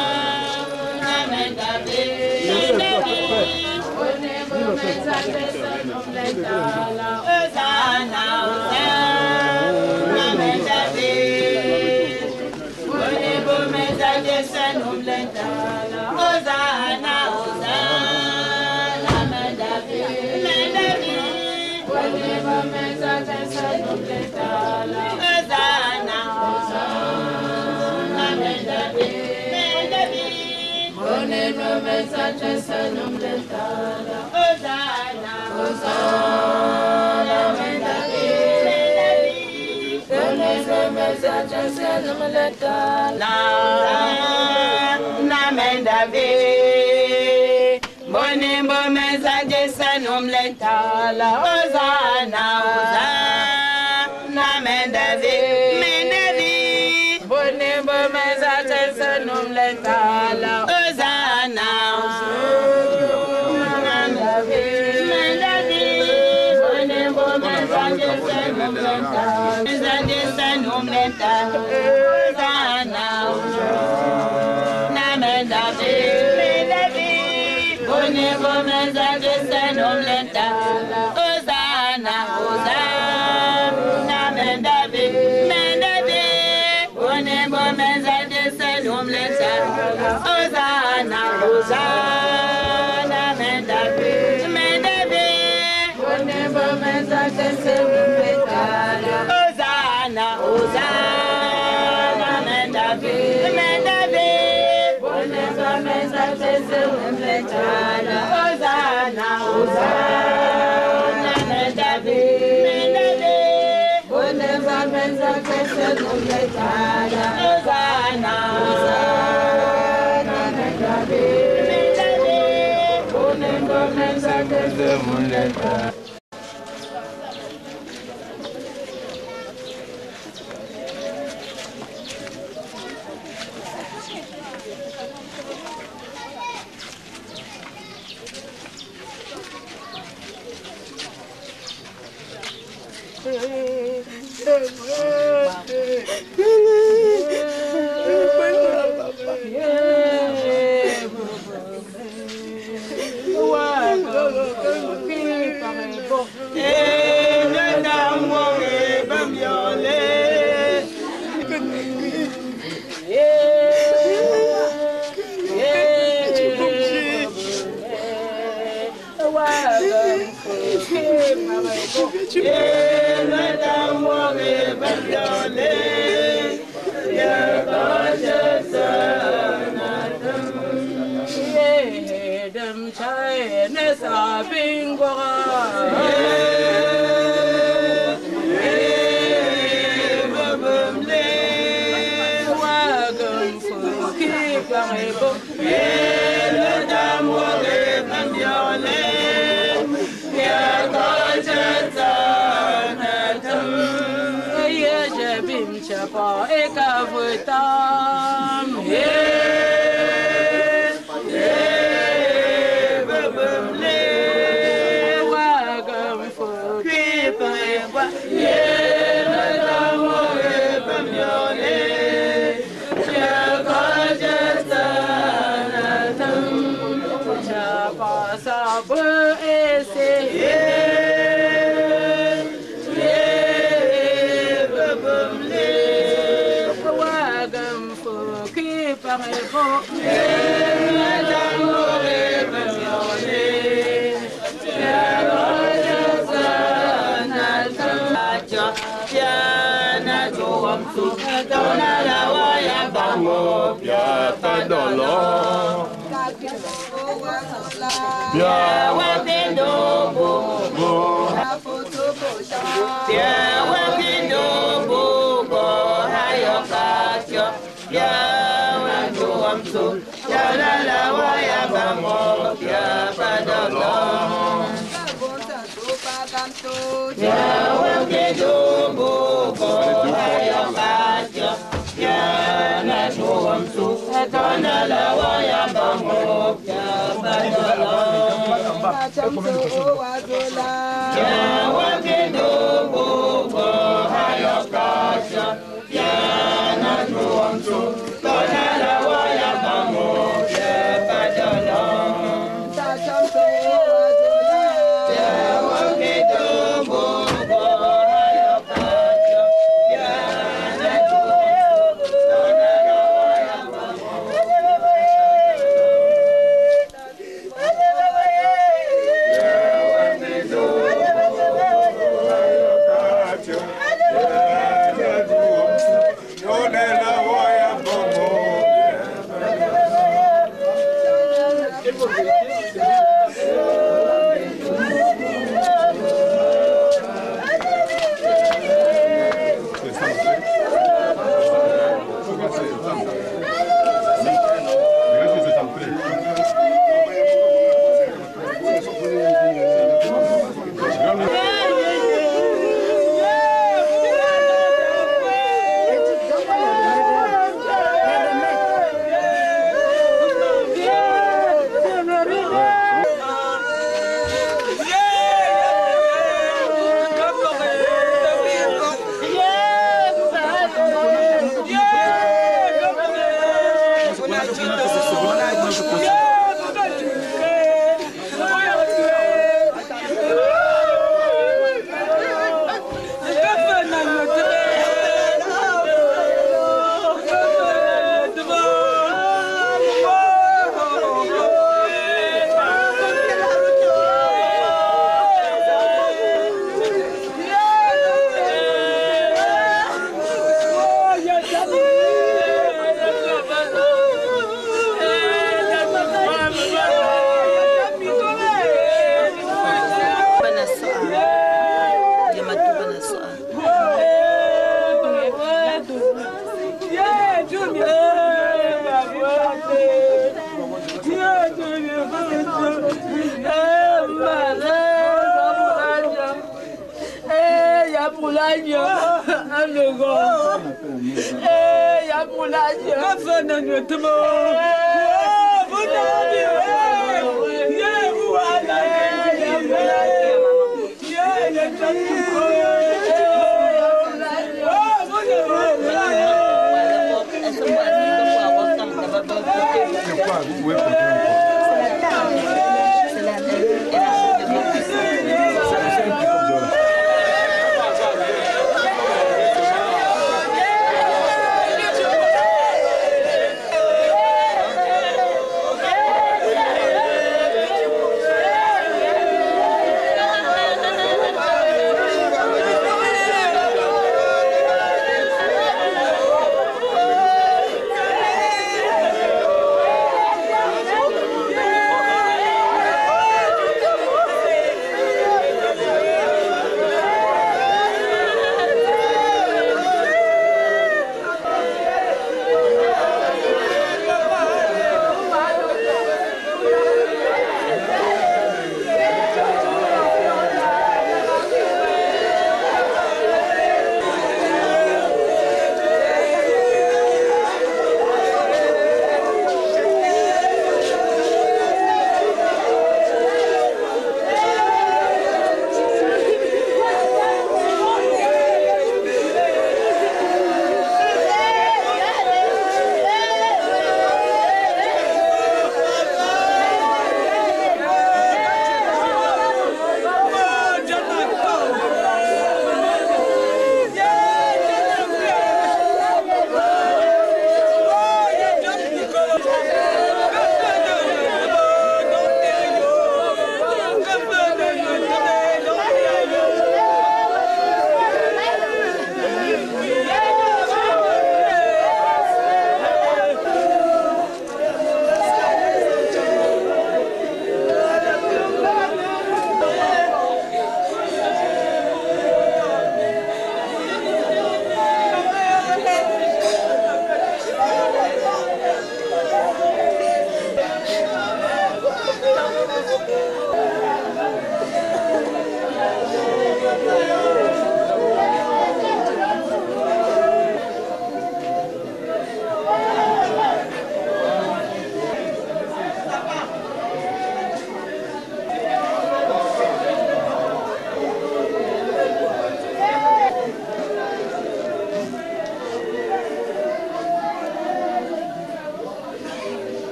Yeah.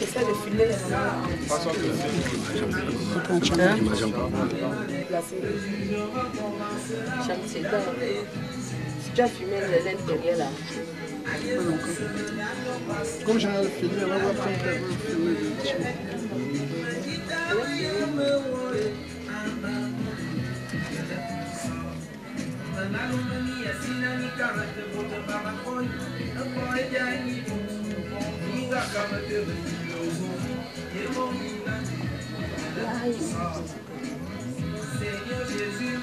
Essaie de filmer les mamans. Façon que Placé. C'est là. Si tu as filmé l'intérieur là. Comme j'ai filmé, on va voir quand tu as filmé. Seigneur Jésus,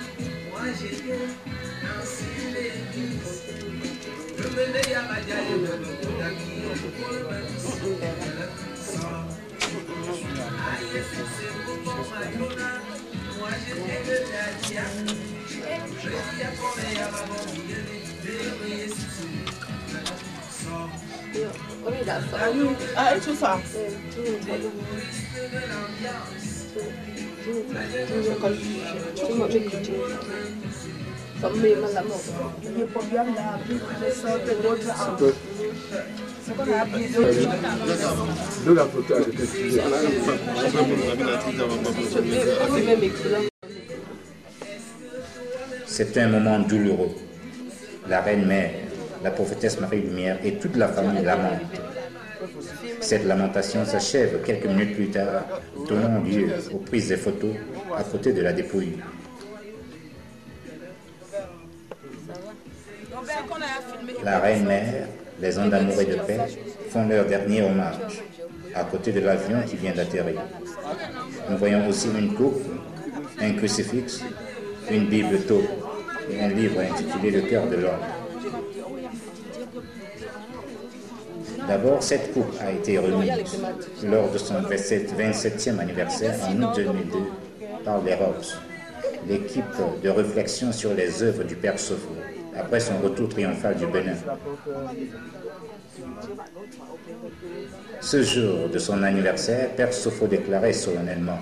moi j'étais ainsi je me mets à ma diaille de moi j'étais de la diable. Je suis à combien à ma Ah, et tout ça. De la photo avec le studio. C'est un moment douloureux. La reine-mère, la prophétesse Marie-Lumière et toute la famille lamentent. Cette lamentation s'achève quelques minutes plus tard, donnant lieu aux prises de photos à côté de la dépouille. La reine-mère, les hommes d'amour et de paix font leur dernier hommage à côté de l'avion qui vient d'atterrir. Nous voyons aussi une coupe, un crucifix, une Bible taupe et un livre intitulé Le cœur de l'homme. D'abord, cette coupe a été remise lors de son 27e anniversaire en août 2002 par les Robes, l'équipe de réflexion sur les œuvres du Père Sopho, après son retour triomphal du Bénin. Ce jour de son anniversaire, Père Sopho déclarait solennellement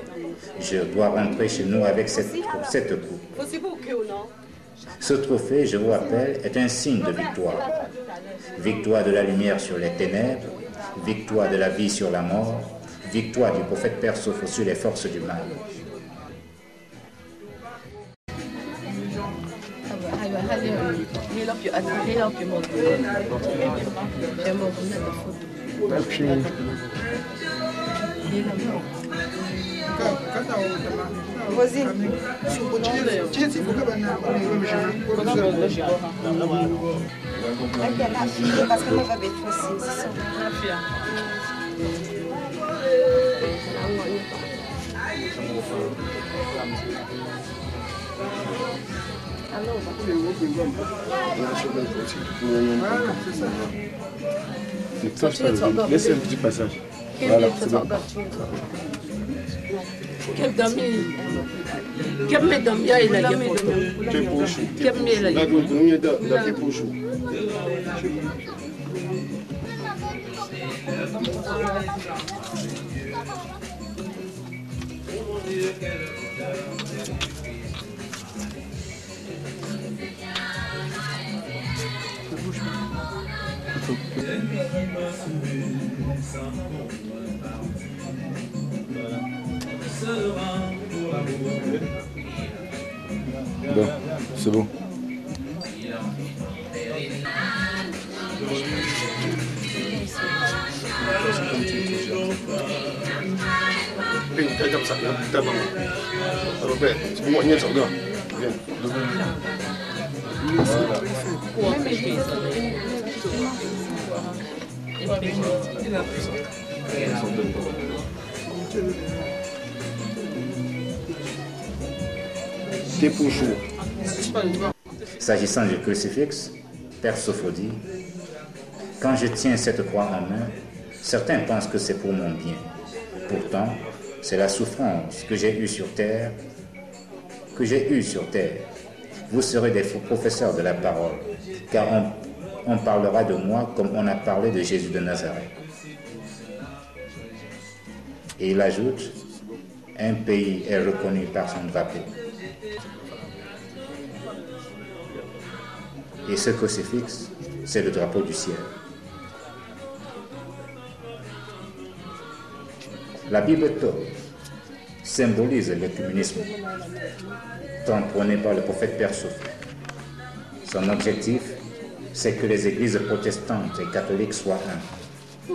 « Je dois rentrer chez nous avec cette coupe. Ce trophée, je vous rappelle, est un signe de victoire. Victoire de la lumière sur les ténèbres, victoire de la vie sur la mort, victoire du prophète Père Sopho sur les forces du mal. » Vas-y. Parce que moi j'avais tout aussi, c'est ça. Laisse un petit passage. Voilà, c'est bon. Bon, c'est bon. S'agissant du crucifix, Père Sopho dit « Quand je tiens cette croix en main, certains pensent que c'est pour mon bien. Pourtant, c'est la souffrance que j'ai eue sur terre, Vous serez des faux professeurs de la parole, car on parlera de moi comme on a parlé de Jésus de Nazareth. » Et il ajoute « Un pays est reconnu par son drapeau. » Et ce crucifix, c'est le drapeau du ciel. La Bible Torah symbolise l'œcuménisme tant prôné par le prophète Père Sophie. Son objectif, c'est que les églises protestantes et catholiques soient un.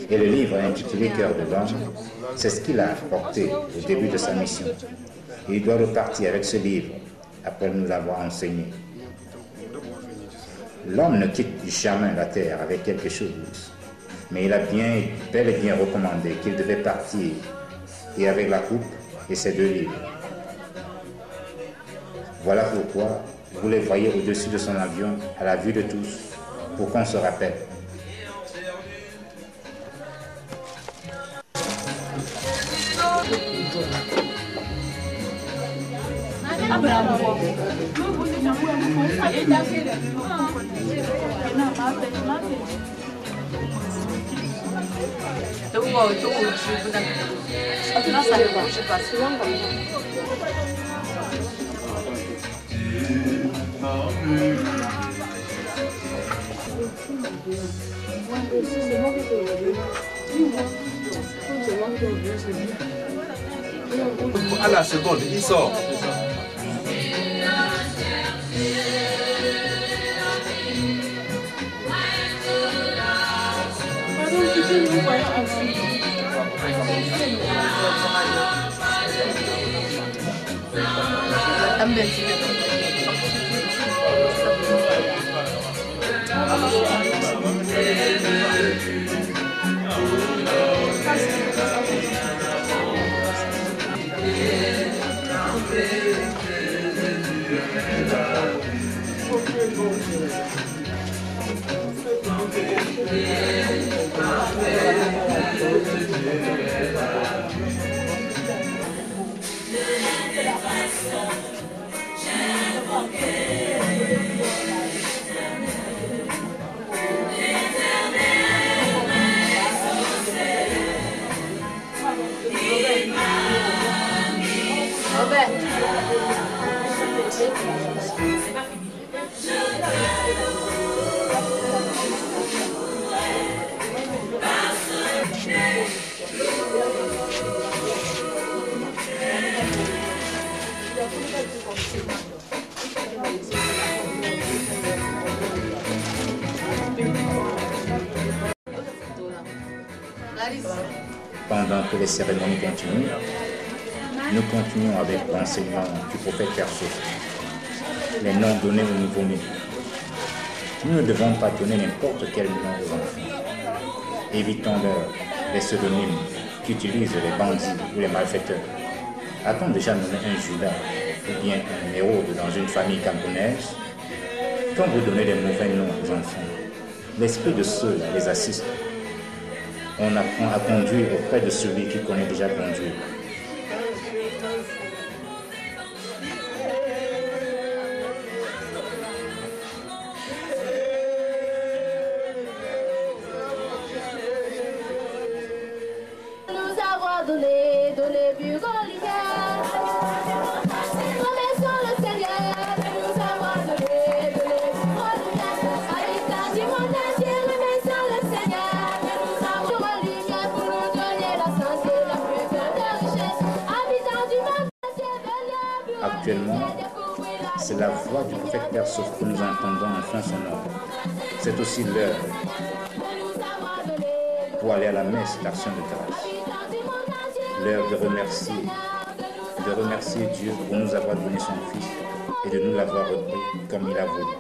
Et le livre intitulé Cœur de l'homme, c'est ce qu'il a apporté au début de sa mission. Et il doit repartir avec ce livre après nous l'avoir enseigné. L'homme ne quitte jamais la terre avec quelque chose, mais il a bel et bien recommandé qu'il devait partir, et avec la coupe et ses 2 livres. Voilà pourquoi vous les voyez au-dessus de son avion, à la vue de tous, pour qu'on se rappelle. À la seconde, il sort. Pendant que les cérémonies continuent, nous continuons avec l'enseignement du prophète Père Sophie, les noms donnés aux nouveau-nés. Nous ne devons pas donner n'importe quel nom aux enfants. Évitons-leur les pseudonymes qu'utilisent les bandits ou les malfaiteurs. A-t-on déjà nommé un Judas ou bien un Hérode dans une famille camerounaise? Quand vous donnez des mauvais noms aux enfants, l'esprit de ceux-là les assiste. On apprend à conduire auprès de celui qui connaît déjà conduire. Actuellement, c'est la voix du prophète Père Sophie que nous entendons enfin son nom. C'est aussi l'heure pour aller à la messe d'action de grâce. L'heure de remercier Dieu pour nous avoir donné son Fils et de nous l'avoir repris comme il a voulu.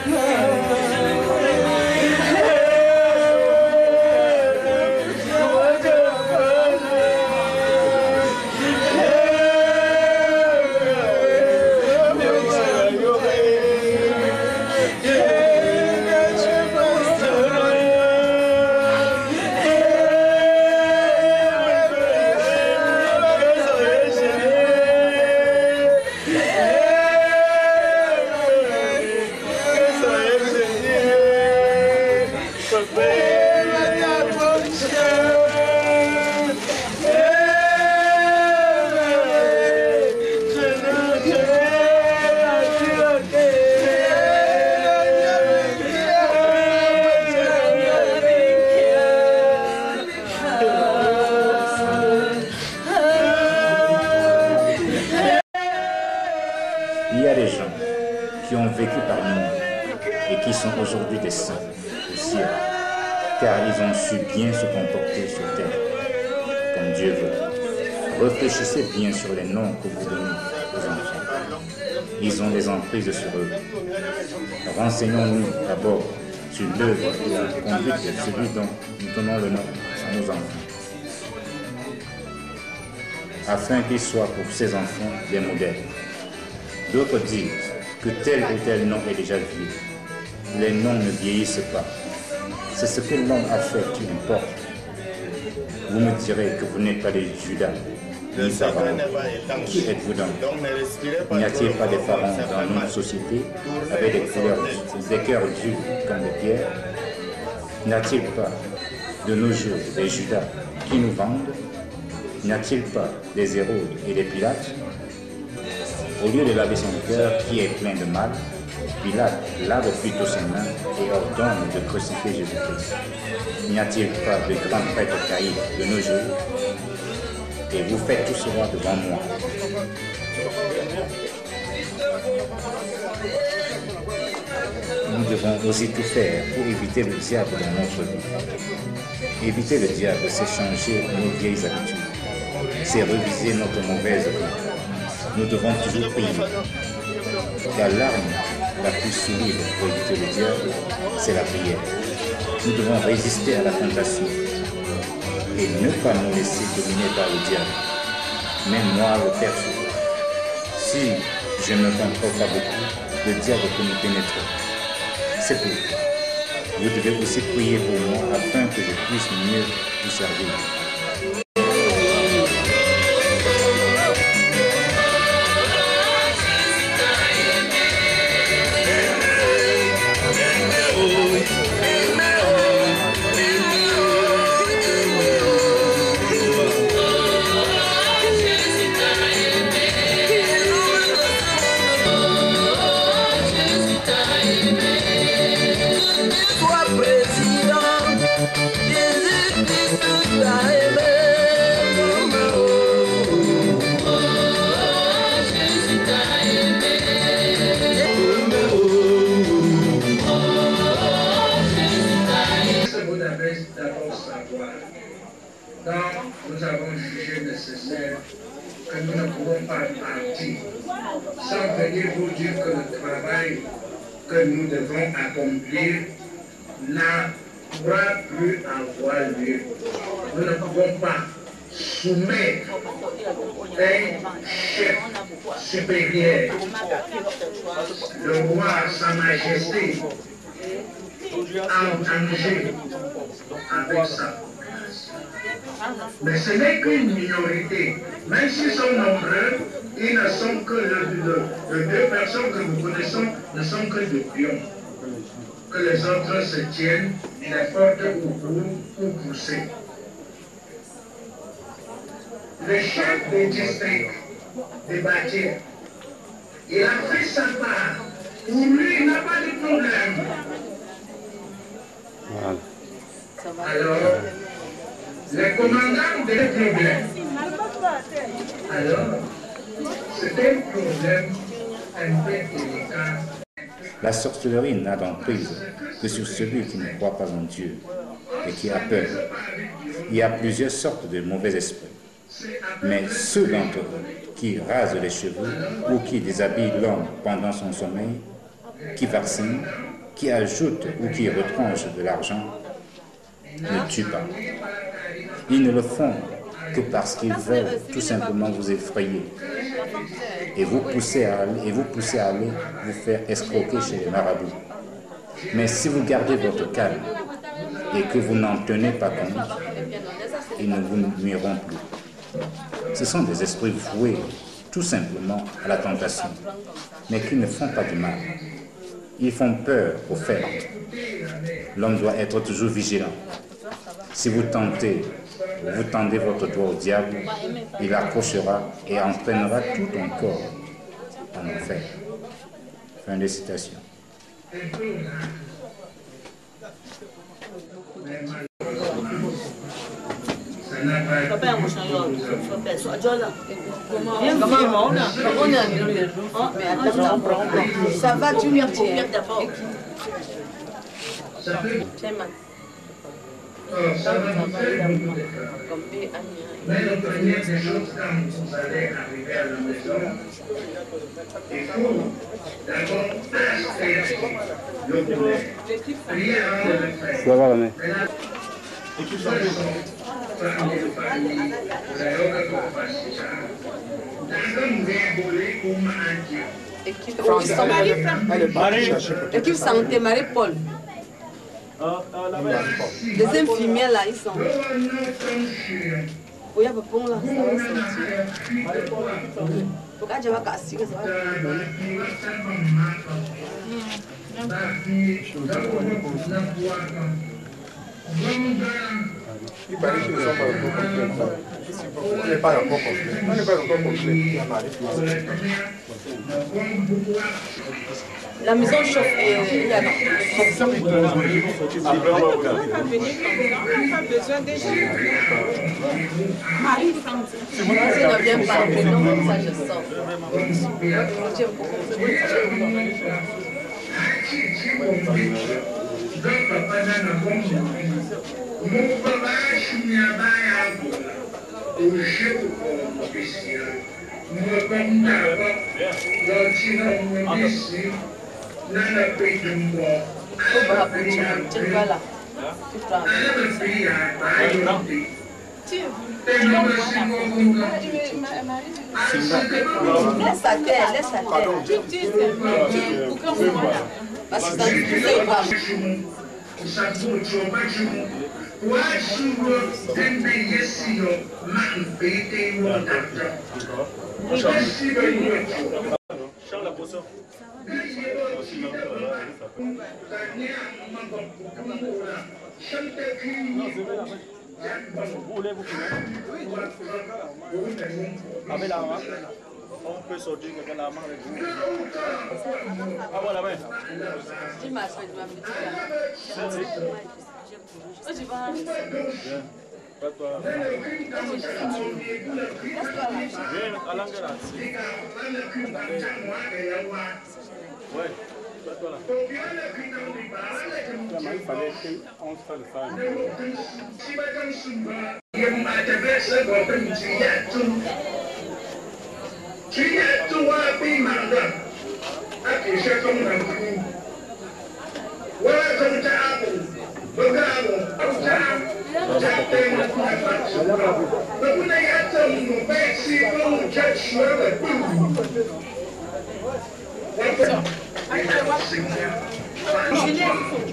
Thank you. a des gens qui ont vécu parmi nous et qui sont aujourd'hui des saints au ciel, car ils ont su bien se comporter sur terre, comme Dieu veut. Réfléchissez bien sur les noms que vous donnez aux enfants. Ils ont des emprises sur eux. Renseignons-nous d'abord sur l'œuvre et la conduite de celui dont nous donnons le nom à nos enfants, afin qu'ils soient pour ces enfants des modèles. D'autres disent que tel ou tel nom est déjà vieux. Les noms ne vieillissent pas. C'est ce que l'homme a fait qui importe. Vous me direz que vous n'êtes pas des Judas, ni pharaons. Qui êtes-vous donc? N'y a-t-il pas des pharaons dans notre société avec des cœurs durs comme des pierres? N'y a-t-il pas de nos jours des Judas qui nous vendent? N'y a-t-il pas des Hérodes et des Pilates? Au lieu de laver son cœur qui est plein de mal, Pilate lave plutôt ses mains et ordonne de crucifier Jésus-Christ. N'y a-t-il pas de grands prêtres caïds de nos jours? Et vous faites tout cela devant moi. Nous devons aussi tout faire pour éviter le diable dans notre vie. Éviter le diable, c'est changer nos vieilles habitudes. C'est reviser notre mauvaise vie. Nous devons toujours prier. La larme la plus solide pour éviter le diable, c'est la prière. Nous devons résister à la tentation et ne pas nous laisser dominer par le diable. Même moi, le perso, si je ne contrôle pas beaucoup, le diable peut nous pénétrer. C'est tout. Vous devez aussi prier pour moi afin que je puisse mieux vous servir. Nous avons jugé nécessaire que nous ne pouvons pas partir sans venir vous dire que le travail que nous devons accomplir ne pourra plus avoir lieu. Nous ne pouvons pas soumettre un chef supérieur, le roi, sa majesté, en danger avec ça. Mais ce n'est qu'une minorité. Même s'ils sont nombreux, ils ne sont que les deux personnes que nous connaissons ne sont que des pions. Que les autres se tiennent les portes au cou ou pousser. Le chef du district de Bâtir, il a fait sa part. Pour lui, il n'a pas de problème. Voilà. Alors, les commandants des problèmes. Alors, c'est un problème un peu délicat. La sorcellerie n'a d'emprise que sur celui qui ne croit pas en Dieu et qui a peur. Il y a plusieurs sortes de mauvais esprits. Mais ceux d'entre eux qui rasent les cheveux ou qui déshabillent l'homme pendant son sommeil, qui vaccinent, qui ajoutent ou qui retranchent de l'argent, ne tuent pas. Ils ne le font que parce qu'ils veulent tout simplement vous effrayer et vous pousser à aller vous faire escroquer chez les marabouts. Mais si vous gardez votre calme et que vous n'en tenez pas compte, ils ne vous nuiront plus. Ce sont des esprits voués tout simplement à la tentation, mais qui ne font pas du mal. Ils font peur aux faibles. L'homme doit être toujours vigilant. Si vous tendez votre doigt au diable, il accrochera et entraînera tout ton corps en enfer. Fin de citation. Ça n'a pas été Ça va, tu viens pour Ça va nous faire beaucoup d'efforts. Mais la première des choses, quand vous allez arriver à la maison, il faut d'abord acheter le poulet. Prier avant de le faire. Ça va, René. Équipe santé. Famille, vous avez autre chose à faire. Dans un volé comme un dieu. Équipe santé, Marie-Paul. Les infirmières là, ils sont. Oui, il y a pas bon là, ça va sortir. Pourquoi tu vas casser que ça va? Il paraît qu'ils ne sont pas encore complets. On n'est pas encore complet. On n'est pas encore complet. La maison chauffe et il y a laisse sa terre, laisse sa terre. Parce que ça nous pas. Avec la main, on peut sortir avec la main avec vous. Ah voilà, ouais. Ouais. Il fallait qu'on se fasse ça.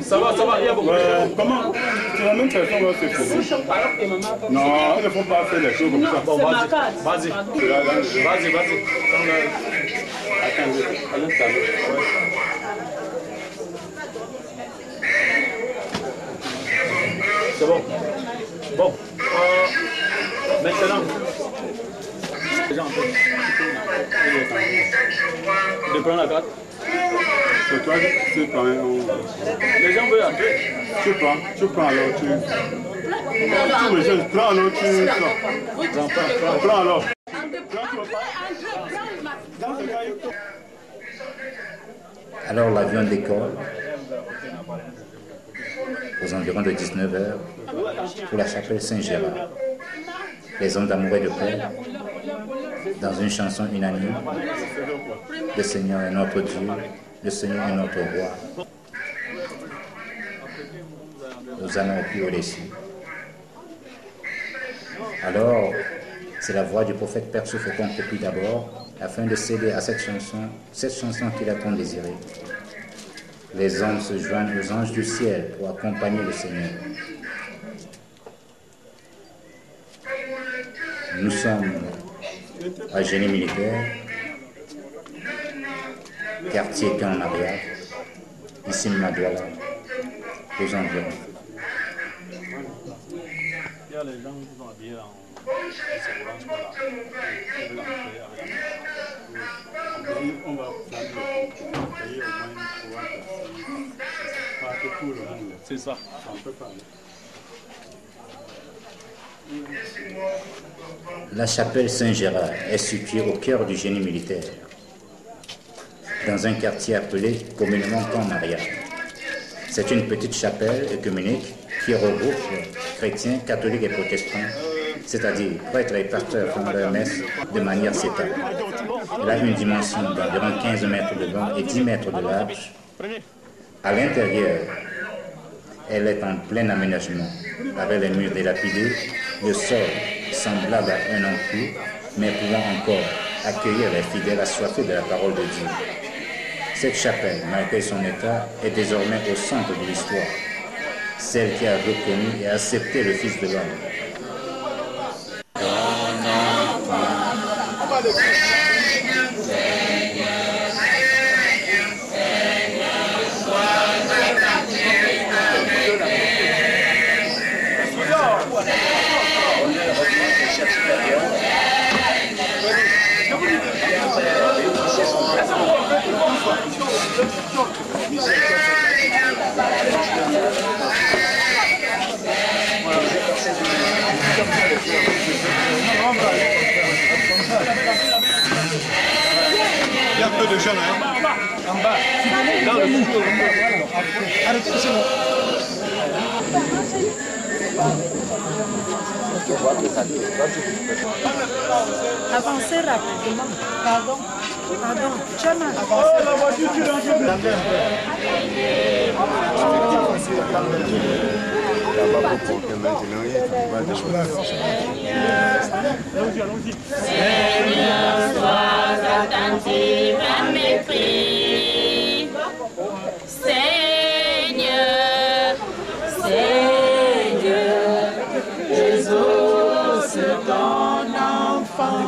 Ça va, il y a beaucoup. Comment? C'est la même personne qui va se faire. Non, il ne faut pas faire les choses comme ça. Bon, vas-y. Attends, c'est bon. Bon. Maintenant. Déjà un peu. De prendre la carte. C'est toi qui prends. Les gens veulent entrer. Tu prends alors, prends alors, prends alors. Alors l'avion décolle aux environs de 19h pour la chapelle Saint-Gérard. Les hommes d'amour et de paix, dans une chanson unanime, le Seigneur est notre Dieu, le Seigneur est notre roi. Nous allons plus au-dessus. Alors, c'est la voix du prophète Père Soufou qu'on copie d'abord, afin de céder à cette chanson qu'il a tant désirée. Les hommes se joignent aux anges du ciel pour accompagner le Seigneur. Nous sommes à Génie militaire, quartier Camp Mariage, ici Madouala, aux environs. Il y a les gens qui sont habillés en on va payer au moins pour tout le monde. C'est ça. On peut parler. La chapelle Saint-Gérard est située au cœur du génie militaire, dans un quartier appelé communément Camp Maria. C'est une petite chapelle œcuménique qui regroupe chrétiens, catholiques et protestants, c'est-à-dire prêtres et pasteurs font leur messe de manière séparée. Elle a une dimension d'environ 15 mètres de long et 10 mètres de large. À l'intérieur, elle est en plein aménagement, avec les murs délapidés, le sol semblable à un enclos, mais pouvant encore accueillir les fidèles assoiffés de la parole de Dieu. Cette chapelle, malgré son état, est désormais au centre de l'histoire, celle qui a reconnu et accepté le Fils de l'homme. Il y a peu de jeunes, hein? En bas, dans le studio. Arrêtez, c'est bon. Avancez rapidement. Pardon. Pardon. Jamais. Oh, la voiture, tu l'as vu. Seigneur, sois attentif à mes cris. Seigneur, Seigneur, exauce ton enfant.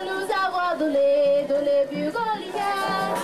Nous avons donné plus qu'on lui fait.